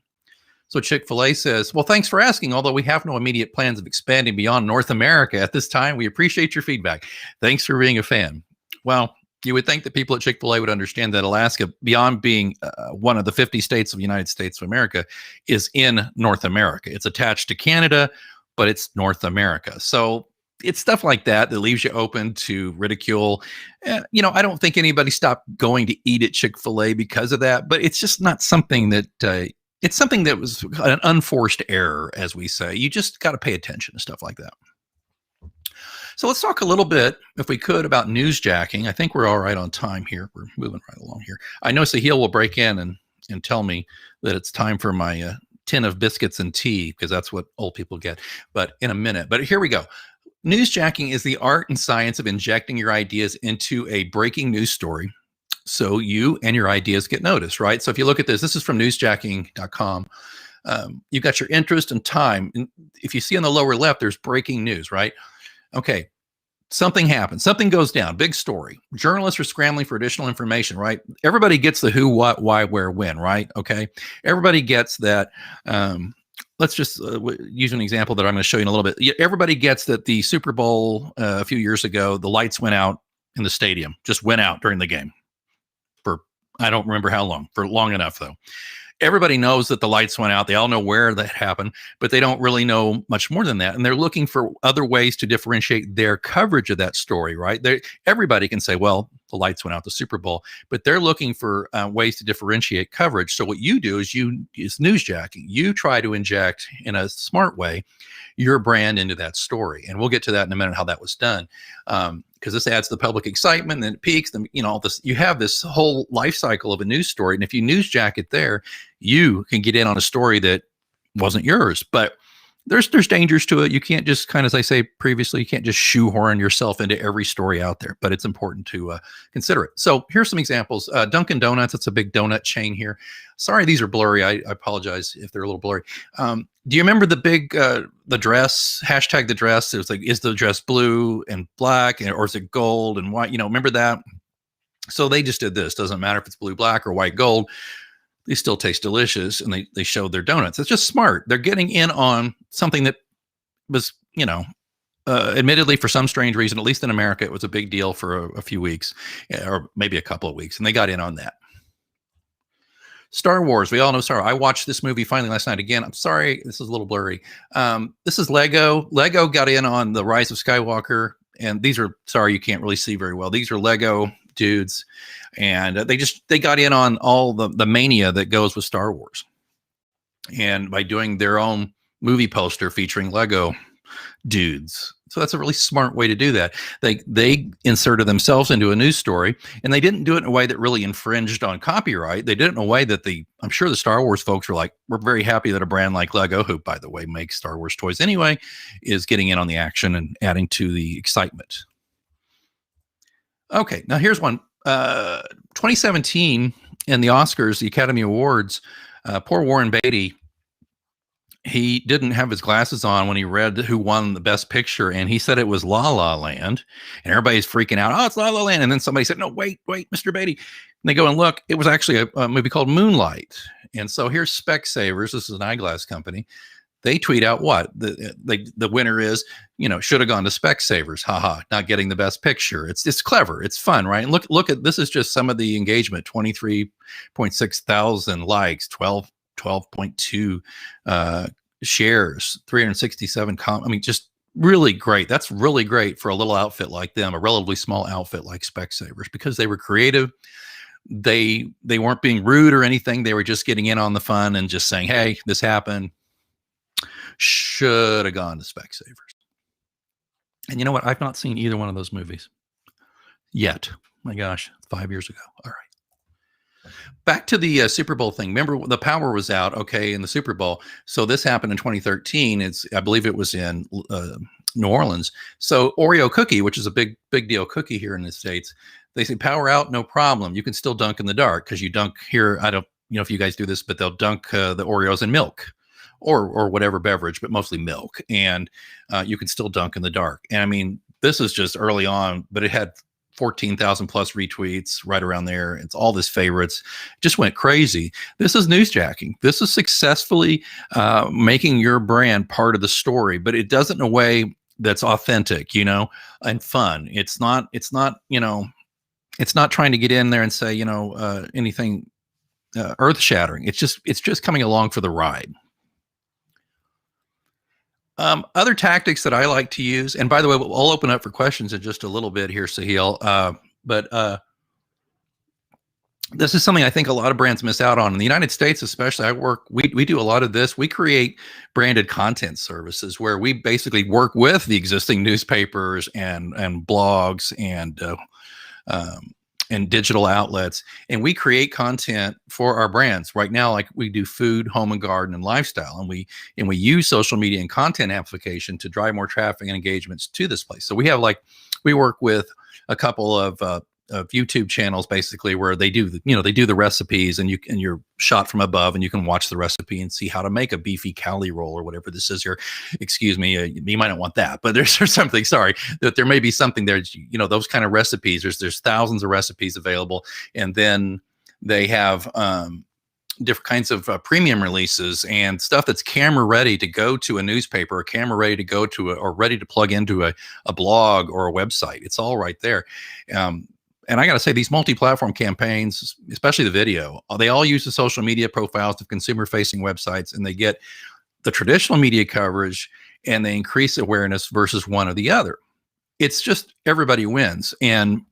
Speaker 2: So Chick-fil-A says, well, thanks for asking. Although we have no immediate plans of expanding beyond North America at this time, we appreciate your feedback. Thanks for being a fan. Well, you would think that people at Chick-fil-A would understand that Alaska, beyond being one of the 50 states of the United States of America, is in North America. It's attached to Canada, but it's North America. So it's stuff like that leaves you open to ridicule. I don't think anybody stopped going to eat at Chick-fil-A because of that, but it's just not something that it's something that was an unforced error, as we say. You just got to pay attention to stuff like that. So let's talk a little bit, if we could, about newsjacking. I think we're all right on time here. We're moving right along here. I know Sahil will break in and tell me that it's time for my tin of biscuits and tea, because that's what old people get, but in a minute. But here we go. Newsjacking is the art and science of injecting your ideas into a breaking news story so you and your ideas get noticed, right? So if you look at this is from newsjacking.com. You've got your interest and time. And if you see on the lower left, there's breaking news, right? Okay, something happens. Something goes down. Big story. Journalists are scrambling for additional information, right? Everybody gets the who, what, why, where, when, right? Okay, everybody gets that. Let's just use an example that I'm going to show you in a little bit. Everybody gets that the Super Bowl a few years ago, the lights went out in the stadium, just went out during the game for, I don't remember how long, for long enough though. everybody knows that the lights went out. They all know where that happened, but they don't really know much more than that. And they're looking for other ways to differentiate their coverage of that story, right? Everybody can say, well, the lights went out the Super Bowl, but they're looking for ways to differentiate coverage. So what you do is newsjacking. You try to inject in a smart way your brand into that story. And we'll get to that in a minute, how that was done. Because this adds the public excitement, and then it peaks. Then all this. You have this whole life cycle of a news story, and if you newsjack it there, you can get in on a story that wasn't yours. But there's dangers to it. You can't just kind of, as I say previously, you can't just shoehorn yourself into every story out there. But it's important to consider it. So here's some examples. Dunkin' Donuts. It's a big donut chain here. Sorry, these are blurry. I apologize if they're a little blurry. Do you remember the big the dress hashtag? The dress. It was like, is the dress blue and black, or is it gold and white? Remember that? So they just did this. Doesn't matter if it's blue, black, or white, gold. They still taste delicious, and they showed their donuts. It's just smart. They're getting in on something that was, admittedly, for some strange reason, at least in America, it was a big deal for a few weeks, or maybe a couple of weeks, and they got in on that. Star Wars. We all know Star Wars. I watched this movie finally last night again. I'm sorry, this is a little blurry. This is Lego. Lego got in on the Rise of Skywalker, and these are, sorry, you can't really see very well. These are Lego dudes, and they got in on all the mania that goes with Star Wars, and by doing their own movie poster featuring Lego dudes. So that's a really smart way to do that. They inserted themselves into a news story, and they didn't do it in a way that really infringed on copyright. They did it in a way that I'm sure the Star Wars folks were like, we're very happy that a brand like Lego, who by the way makes Star Wars toys anyway, is getting in on the action and adding to the excitement. Okay, now here's one. 2017 in the Oscars, the Academy Awards, poor Warren Beatty, he didn't have his glasses on when he read who won the Best Picture, and he said it was La La Land, and everybody's freaking out. Oh, it's La La Land. And then somebody said, no, wait, Mr. Beatty. And they go and look, it was actually a movie called Moonlight. And so here's Specsavers. This is an eyeglass company. They tweet out what the winner is, should have gone to Specsavers. Haha, not getting the Best Picture. It's clever. It's fun, right? And look at, this is just some of the engagement, 23.6 thousand likes, 12.2 shares, 367 just really great. That's really great for a little outfit like them, a relatively small outfit like Specsavers, because they were creative. They weren't being rude or anything. They were just getting in on the fun and just saying, hey, this happened. Should have gone to Specsavers. And you know what? I've not seen either one of those movies yet. My gosh, 5 years ago. All right. Back to the Super Bowl thing. Remember, the power was out, in the Super Bowl. So this happened in 2013. I believe it was in New Orleans. So Oreo cookie, which is a big deal cookie here in the States, they say power out, no problem. You can still dunk in the dark, because you dunk here. I don't, if you guys do this, but they'll dunk the Oreos in milk. Or whatever beverage, but mostly milk. And you can still dunk in the dark. And I mean, this is just early on, but it had 14,000 plus retweets right around there. It's all this favorites. Just went crazy. This is newsjacking. This is successfully making your brand part of the story, but it does it in a way that's authentic, and fun. It's not trying to get in there and say, anything earth shattering. It's just coming along for the ride. Other tactics that I like to use, and by the way, I'll open up for questions in just a little bit here, Sahil. But this is something I think a lot of brands miss out on. In the United States, especially, we do a lot of this. We create branded content services where we basically work with the existing newspapers and blogs and digital outlets, and we create content for our brands. Right now, like we do food, home and garden, and lifestyle, and we use social media and content amplification to drive more traffic and engagements to this place. So we work with a couple of YouTube channels, basically, where they do the recipes, and you're shot from above, and you can watch the recipe and see how to make a beefy cowlie roll or whatever this is here. Excuse me, you might not want that, but there's something. Sorry, that there may be something there. Those kind of recipes. There's thousands of recipes available, and then they have different kinds of premium releases and stuff that's camera ready to go to a newspaper, or camera ready to go to or ready to plug into a blog or a website. It's all right there. And I got to say, these multi-platform campaigns, especially the video, they all use the social media profiles of consumer-facing websites, and they get the traditional media coverage, and they increase awareness versus one or the other. It's just everybody wins. And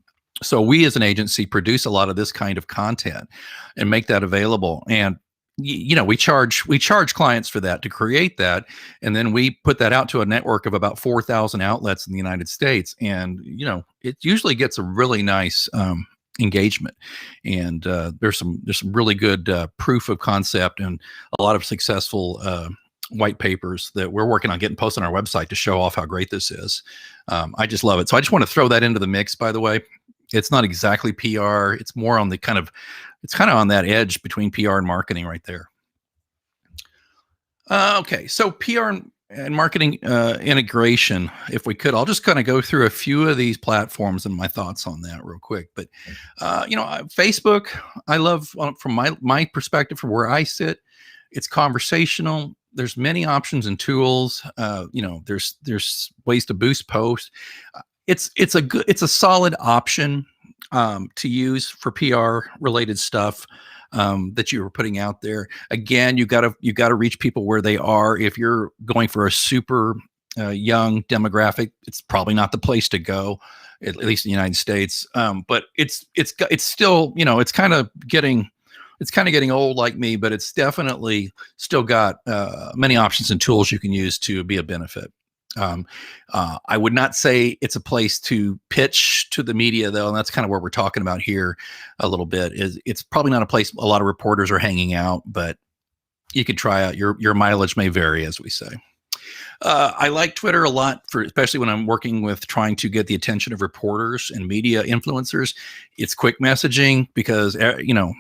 Speaker 2: so we as an agency produce a lot of this kind of content and make that available. And we charge clients for that, to create that, and then we put that out to a network of about 4,000 outlets in the United States. And it usually gets a really nice engagement. And there's some really good proof of concept and a lot of successful white papers that we're working on getting posted on our website to show off how great this is. I just love it. So I just want to throw that into the mix, by the way. It's not exactly PR. It's more on it's kind of on that edge between PR and marketing right there. Okay, so PR and marketing integration, if we could, I'll just kind of go through a few of these platforms and my thoughts on that real quick. But, Facebook, I love from my perspective, from where I sit, it's conversational. There's many options and tools. There's ways to boost posts. It's a solid option to use for PR related stuff that you were putting out there. Again, you got to reach people where they are. If you're going for a super young demographic, it's probably not the place to go, at least in the United States. But it's still, it's kind of getting old like me, but it's definitely still got many options and tools you can use to be a benefit. I would not say it's a place to pitch to the media, though, and that's kind of what we're talking about here a little bit. It's probably not a place a lot of reporters are hanging out, but you could try out. Your mileage may vary, as we say. I like Twitter a lot, especially when I'm working with trying to get the attention of reporters and media influencers. It's quick messaging because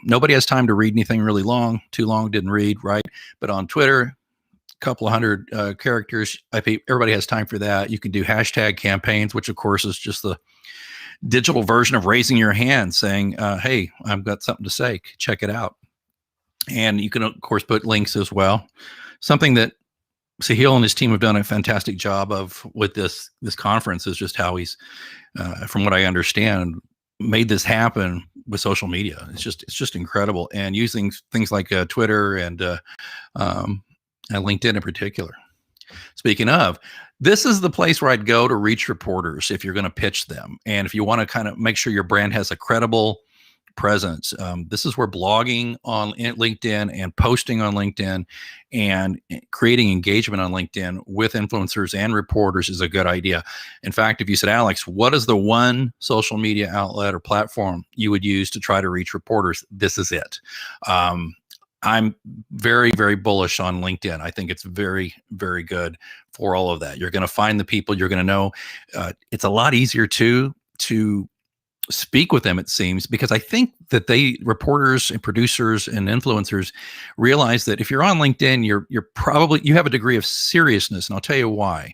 Speaker 2: nobody has time to read anything really long. Too long, didn't read, right? But on Twitter, couple of hundred characters. Everybody has time for that. You can do hashtag campaigns, which of course is just the digital version of raising your hand saying, hey, I've got something to say, check it out. And you can of course put links as well. Something that Sahil and his team have done a fantastic job of with this conference is just how he's, from what I understand, made this happen with social media. It's just incredible. And using things like Twitter and LinkedIn in particular. Speaking of, this is the place where I'd go to reach reporters if you're going to pitch them. And if you want to kind of make sure your brand has a credible presence, this is where blogging on LinkedIn and posting on LinkedIn and creating engagement on LinkedIn with influencers and reporters is a good idea. In fact, if you said, Alex, what is the one social media outlet or platform you would use to try to reach reporters? This is it. I'm very, very bullish on LinkedIn. I think it's very, very good for all of that. You're going to find the people, you're going to know. It's a lot easier to speak with them, it seems, because I think that reporters and producers and influencers realize that if you're on LinkedIn, you have a degree of seriousness, and I'll tell you why.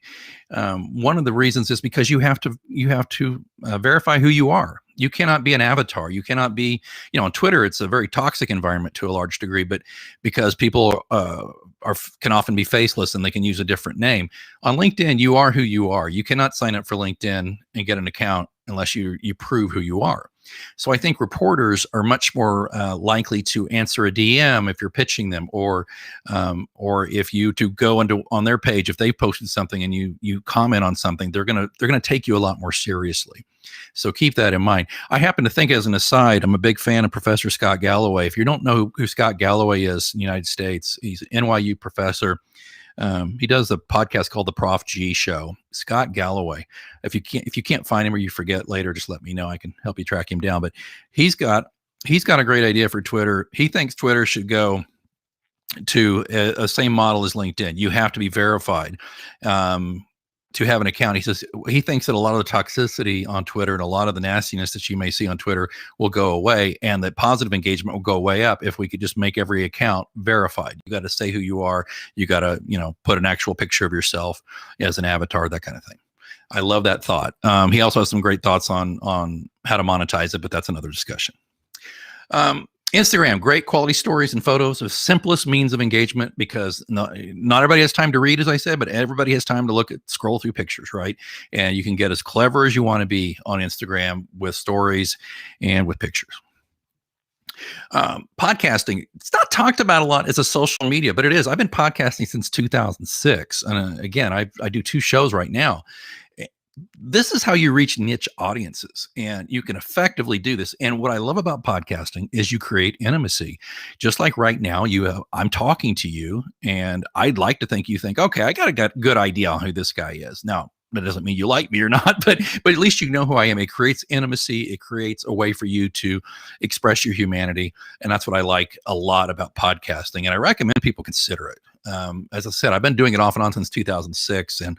Speaker 2: One of the reasons is because you have to verify who you are. You cannot be an avatar. You cannot be, on Twitter, it's a very toxic environment to a large degree, but because people can often be faceless and they can use a different name. On LinkedIn, you are who you are. You cannot sign up for LinkedIn and get an account unless you prove who you are. So I think reporters are much more likely to answer a DM if you're pitching them, or if you to go on their page, if they posted something and you comment on something, they're gonna take you a lot more seriously. So keep that in mind. I happen to think, as an aside, I'm a big fan of Professor Scott Galloway. If you don't know who Scott Galloway is in the United States, he's an NYU professor. He does a podcast called The Prof G Show. Scott Galloway. If you can't find him or you forget later, just let me know. I can help you track him down. But he's got a great idea for Twitter. He thinks Twitter should go to a same model as LinkedIn. You have to be verified to have an account. He says he thinks that a lot of the toxicity on Twitter and a lot of the nastiness that you may see on Twitter will go away, and that positive engagement will go way up if we could just make every account verified. You got to say who you are. You got to, put an actual picture of yourself as an avatar, that kind of thing. I love that thought. He also has some great thoughts on how to monetize it, but that's another discussion. Instagram, great quality stories and photos, the simplest means of engagement, because not everybody has time to read, as I said, but everybody has time to scroll through pictures, right? And you can get as clever as you want to be on Instagram with stories and with pictures. Podcasting, it's not talked about a lot as a social media, but it is. I've been podcasting since 2006. And again, I do 2 shows right now. This is how you reach niche audiences, and you can effectively do this. And what I love about podcasting is you create intimacy. Just like right now, I'm talking to you, and I'd like to think you think, okay, I got a good idea on who this guy is. Now, that doesn't mean you like me or not, but at least you know who I am. It creates intimacy. It creates a way for you to express your humanity, and that's what I like a lot about podcasting. And I recommend people consider it. As I said, I've been doing it off and on since 2006, and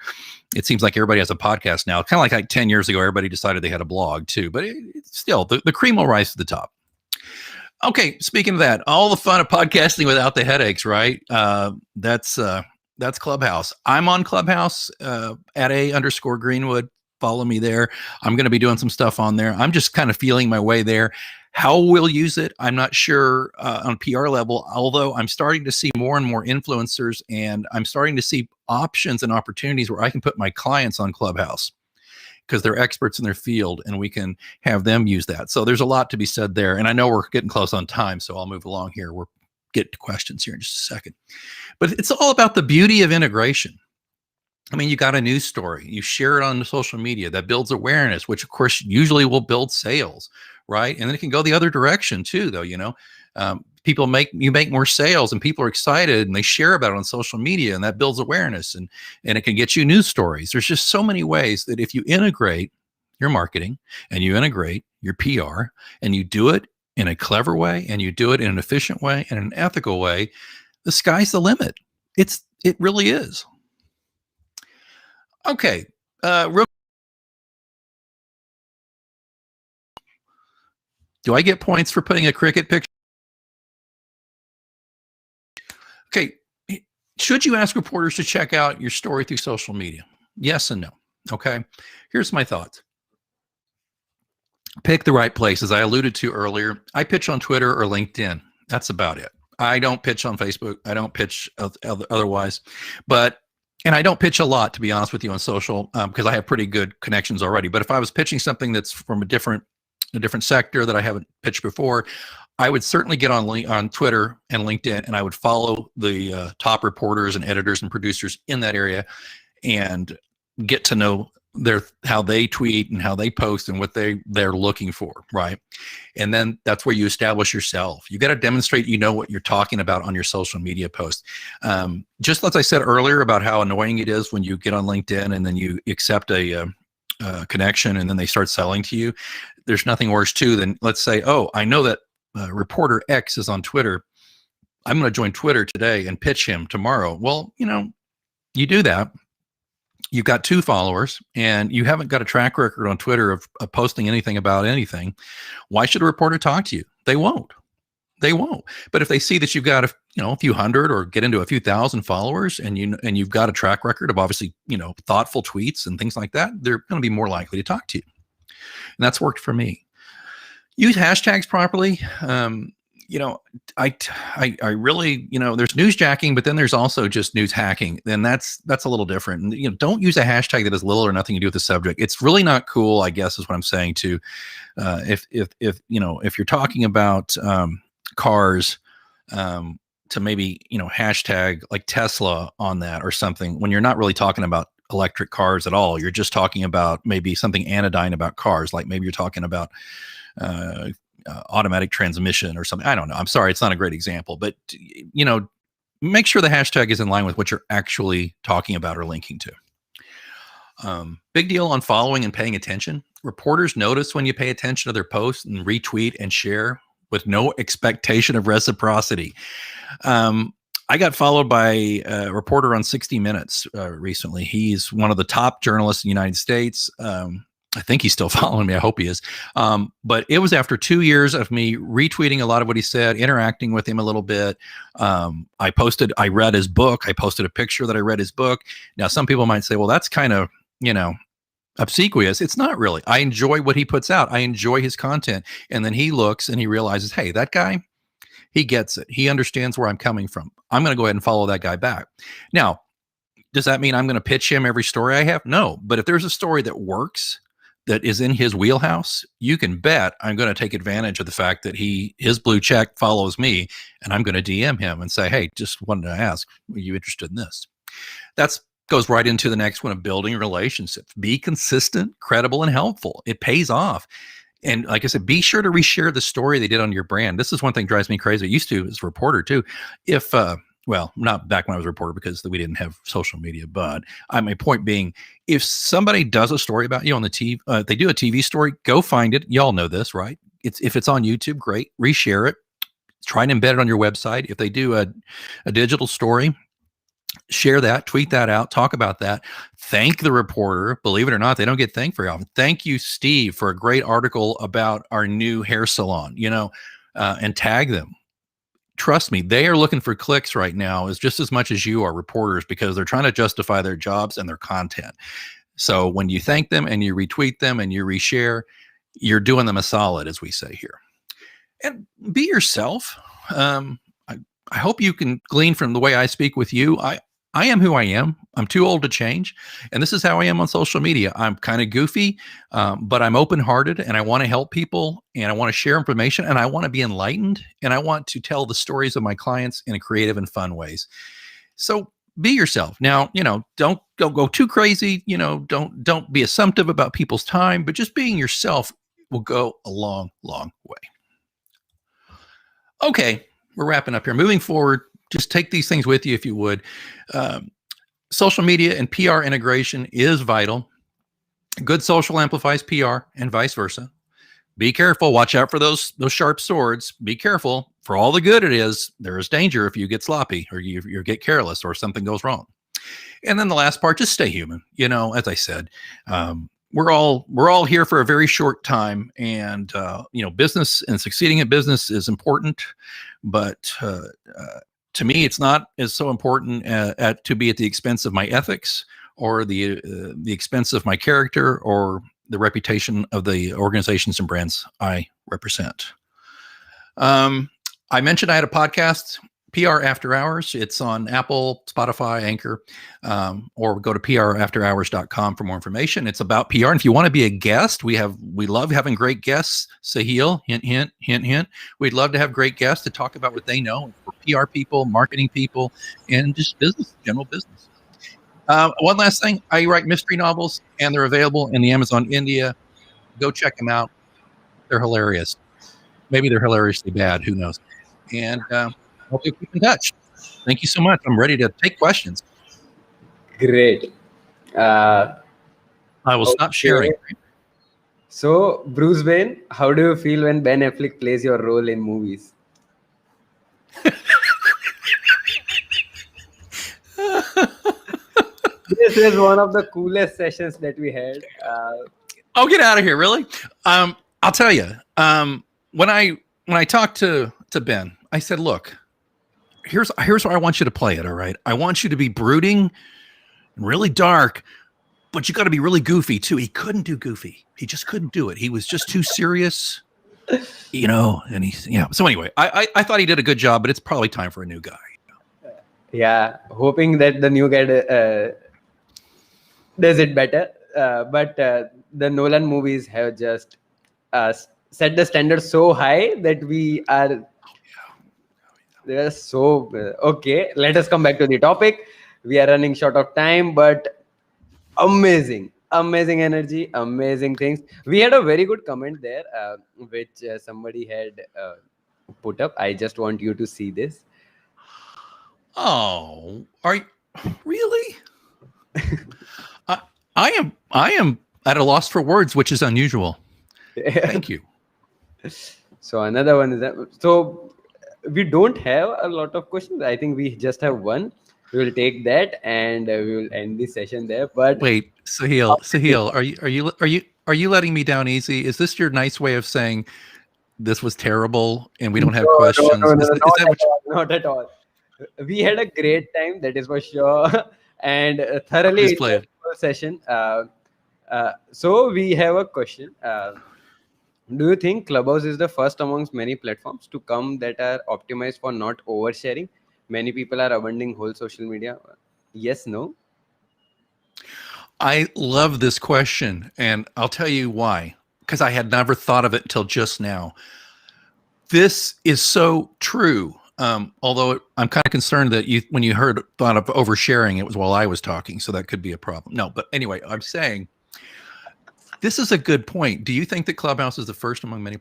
Speaker 2: it seems like everybody has a podcast now. Kind of like 10 years ago, everybody decided they had a blog too, but still, the cream will rise to the top. Okay, speaking of that, all the fun of podcasting without the headaches, right? That's Clubhouse. I'm on Clubhouse at @Greenwood. Follow me there. I'm going to be doing some stuff on there. I'm just kind of feeling my way there. How we'll use it, I'm not sure on PR level, although I'm starting to see more and more influencers, and I'm starting to see options and opportunities where I can put my clients on Clubhouse because they're experts in their field, and we can have them use that. So there's a lot to be said there. And I know we're getting close on time, so I'll move along here. We'll get to questions here in just a second. But it's all about the beauty of integration. I mean, you got a news story, you share it on social media, that builds awareness, which of course usually will build sales, right? And then it can go the other direction too, though. You make more sales, and people are excited, and they share about it on social media, and that builds awareness, and it can get you news stories. There's just so many ways that if you integrate your marketing and you integrate your PR and you do it in a clever way and you do it in an efficient way and an ethical way, the sky's the limit. It really is. Okay. Do I get points for putting a cricket picture? Okay. Should you ask reporters to check out your story through social media? Yes and no. Okay. Here's my thoughts. Pick the right place. As I alluded to earlier, I pitch on Twitter or LinkedIn. That's about it. I don't pitch on Facebook. I don't pitch otherwise. And I don't pitch a lot, to be honest with you, on social because I have pretty good connections already. But if I was pitching something that's from a different sector that I haven't pitched before, I would certainly get on Twitter and LinkedIn, and I would follow the top reporters and editors and producers in that area and get to know how they tweet and how they post and what they're looking for, right? And then that's where you establish yourself. You got to demonstrate you know what you're talking about on your social media post. Just as I said earlier about how annoying it is when you get on LinkedIn and then you accept a connection and then they start selling to you. There's nothing worse too than, let's say, oh, I know that reporter X is on Twitter. I'm going to join Twitter today and pitch him tomorrow. Well, you do that. You've got 2 followers and you haven't got a track record on Twitter of posting anything about anything. Why should a reporter talk to you? They won't. But if they see that you've got a few hundred or get into a few thousand followers and you've got a track record of obviously, thoughtful tweets and things like that, they're going to be more likely to talk to you. And that's worked for me. Use hashtags properly. I really, there's newsjacking, but then there's also just news hacking. And that's a little different. And, don't use a hashtag that has little or nothing to do with the subject. It's really not cool, I guess, is what I'm saying too. If you're talking about cars, to maybe, hashtag like Tesla on that or something, when you're not really talking about electric cars at all. You're just talking about maybe something anodyne about cars. Like maybe you're talking about, automatic transmission or something. I don't know. I'm sorry. It's not a great example, but make sure the hashtag is in line with what you're actually talking about or linking to. Big deal on following and paying attention. Reporters notice when you pay attention to their posts and retweet and share with no expectation of reciprocity. I got followed by a reporter on 60 Minutes recently. He's one of the top journalists in the United States. I think he's still following me. I hope he is. But it was after 2 years of me retweeting a lot of what he said, interacting with him a little bit. I read his book. I posted a picture that I read his book. Now, some people might say, well, that's kind of, obsequious. It's not really. I enjoy what he puts out. I enjoy his content. And then he looks and he realizes, hey, that guy, He gets it. He understands where I'm coming from. I'm going to go ahead and follow that guy back. Now, does that mean I'm going to pitch him every story I have? No. But if there's a story that works, that is in his wheelhouse, you can bet I'm going to take advantage of the fact that his blue check follows me, and I'm going to DM him and say, hey, just wanted to ask, are you interested in this? That's goes right into the next one of building relationships. Be consistent, credible, and helpful. It pays off. And like I said, be sure to reshare the story they did on your brand. This is one thing that drives me crazy. I used to as a reporter too. If well, not back when I was a reporter because we didn't have social media, but my point being, if somebody does a story about you on the TV, they do a TV story, go find it. Y'all know this, right? If it's on YouTube, great. Reshare it. Try and embed it on your website. If they do a digital story, share that, tweet that out, talk about that. Thank the reporter. Believe it or not, they don't get thanked very often. Thank you, Steve, for a great article about our new hair salon, and tag them. Trust me, they are looking for clicks right now as just as much as you are, reporters, because they're trying to justify their jobs and their content. So when you thank them and you retweet them and you reshare, you're doing them a solid, as we say here. And be yourself. I hope you can glean from the way I speak with you. I am who I am. I'm too old to change. And this is how I am on social media. I'm kind of goofy, but I'm open-hearted, and I want to help people, and I want to share information, and I want to be enlightened, and I want to tell the stories of my clients in creative and fun ways. So be yourself. Now, don't go too crazy. Don't be assumptive about people's time, but just being yourself will go a long, long way. Okay, we're wrapping up here. Moving forward, just take these things with you if you would. Social media and PR integration is vital. Good social amplifies PR and vice versa. Be careful. Watch out for those sharp swords. Be careful. For all the good it is, there is danger if you get sloppy or you get careless or something goes wrong. And then the last part, just stay human. As I said, we're all here for a very short time, and business and succeeding at business is important, but to me, it's not as so important to be at the expense of my ethics or the expense of my character or the reputation of the organizations and brands I represent. I mentioned I had a podcast, PR After Hours. It's on Apple, Spotify, Anchor, or go to prafterhours.com for more information. It's about PR. And if you want to be a guest, we love having great guests. Sahil, hint, hint, hint, hint. We'd love to have great guests to talk about what they know for PR people, marketing people, and just business, general business. One last thing, I write mystery novels, and they're available in the Amazon India. Go check them out. They're hilarious. Maybe they're hilariously bad. Who knows? And hope you keep in touch. Thank you so much. I'm ready to take questions.
Speaker 1: Great.
Speaker 2: I will stop sharing.
Speaker 1: So, Bruce Wayne, how do you feel when Ben Affleck plays your role in movies? This is one of the coolest sessions that we had.
Speaker 2: Oh, get out of here! Really? I'll tell you. When I talked to Ben, I said, "Look, here's where I want you to play it. All right, I want you to be brooding and really dark, but you got to be really goofy too." He couldn't do goofy. He just couldn't do it. He was just too serious, And So anyway, I thought he did a good job, but it's probably time for a new guy.
Speaker 1: Yeah, hoping that the new guy does it better. But the Nolan movies have just set the standard so high that we are. They are so okay. Let us come back to the topic. We are running short of time, but amazing energy, amazing things. We had a very good comment there, which somebody had put up. I just want you to see this.
Speaker 2: Oh, are you really? I am at a loss for words, which is unusual. Thank you.
Speaker 1: So another one is that. So we don't have a lot of questions. I think we just have one. We will take that and we will end the session there. But
Speaker 2: wait, Sahil, are you letting me down easy? Is this your nice way of saying this was terrible and we don't have questions?
Speaker 1: Not at all. We had a great time, that is for sure, and thoroughly enjoyed the session. So we have a question. Do you think Clubhouse is the first amongst many platforms to come that are optimized for not oversharing? Many people are abandoning whole social media. Yes, no.
Speaker 2: I love this question, and I'll tell you why. Because I had never thought of it until just now. This is so true. Although I'm kind of concerned that when you thought of oversharing, it was while I was talking, so that could be a problem. No, but anyway, I'm saying this is a good point. Do you think that Clubhouse is the first among many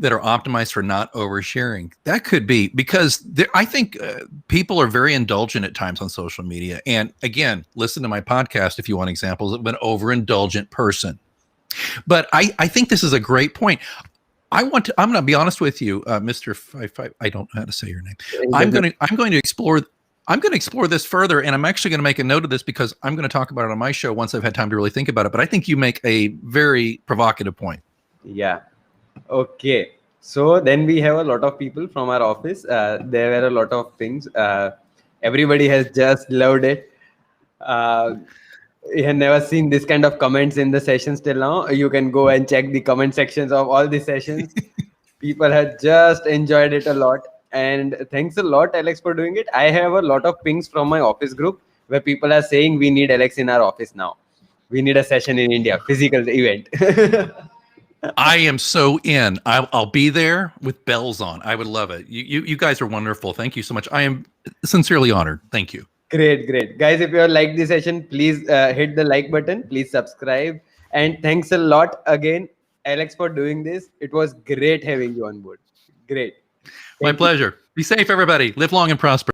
Speaker 2: that are optimized for not oversharing? That could be because I think people are very indulgent at times on social media. And again, listen to my podcast if you want examples of an overindulgent person. But I think this is a great point. I'm going to be honest with you, Mr. I don't know how to say your name. I'm going to explore this further, and I'm actually going to make a note of this because I'm going to talk about it on my show once I've had time to really think about it. But I think you make a very provocative point.
Speaker 1: Yeah. Okay. So then we have a lot of people from our office. There were a lot of things. Everybody has just loved it. You have never seen this kind of comments in the sessions till now. You can go and check the comment sections of all the sessions. People have just enjoyed it a lot. And thanks a lot, Alex, for doing it. I have a lot of pings from my office group where people are saying we need Alex in our office now. We need a session in India, physical event.
Speaker 2: I am so in. I'll be there with bells on. I would love it. You guys are wonderful. Thank you so much. I am sincerely honored. Thank you.
Speaker 1: Great. Guys, if you like this session, please hit the like button. Please subscribe. And thanks a lot again, Alex, for doing this. It was great having you on board. Great.
Speaker 2: My pleasure. Be safe, everybody. Live long and prosper.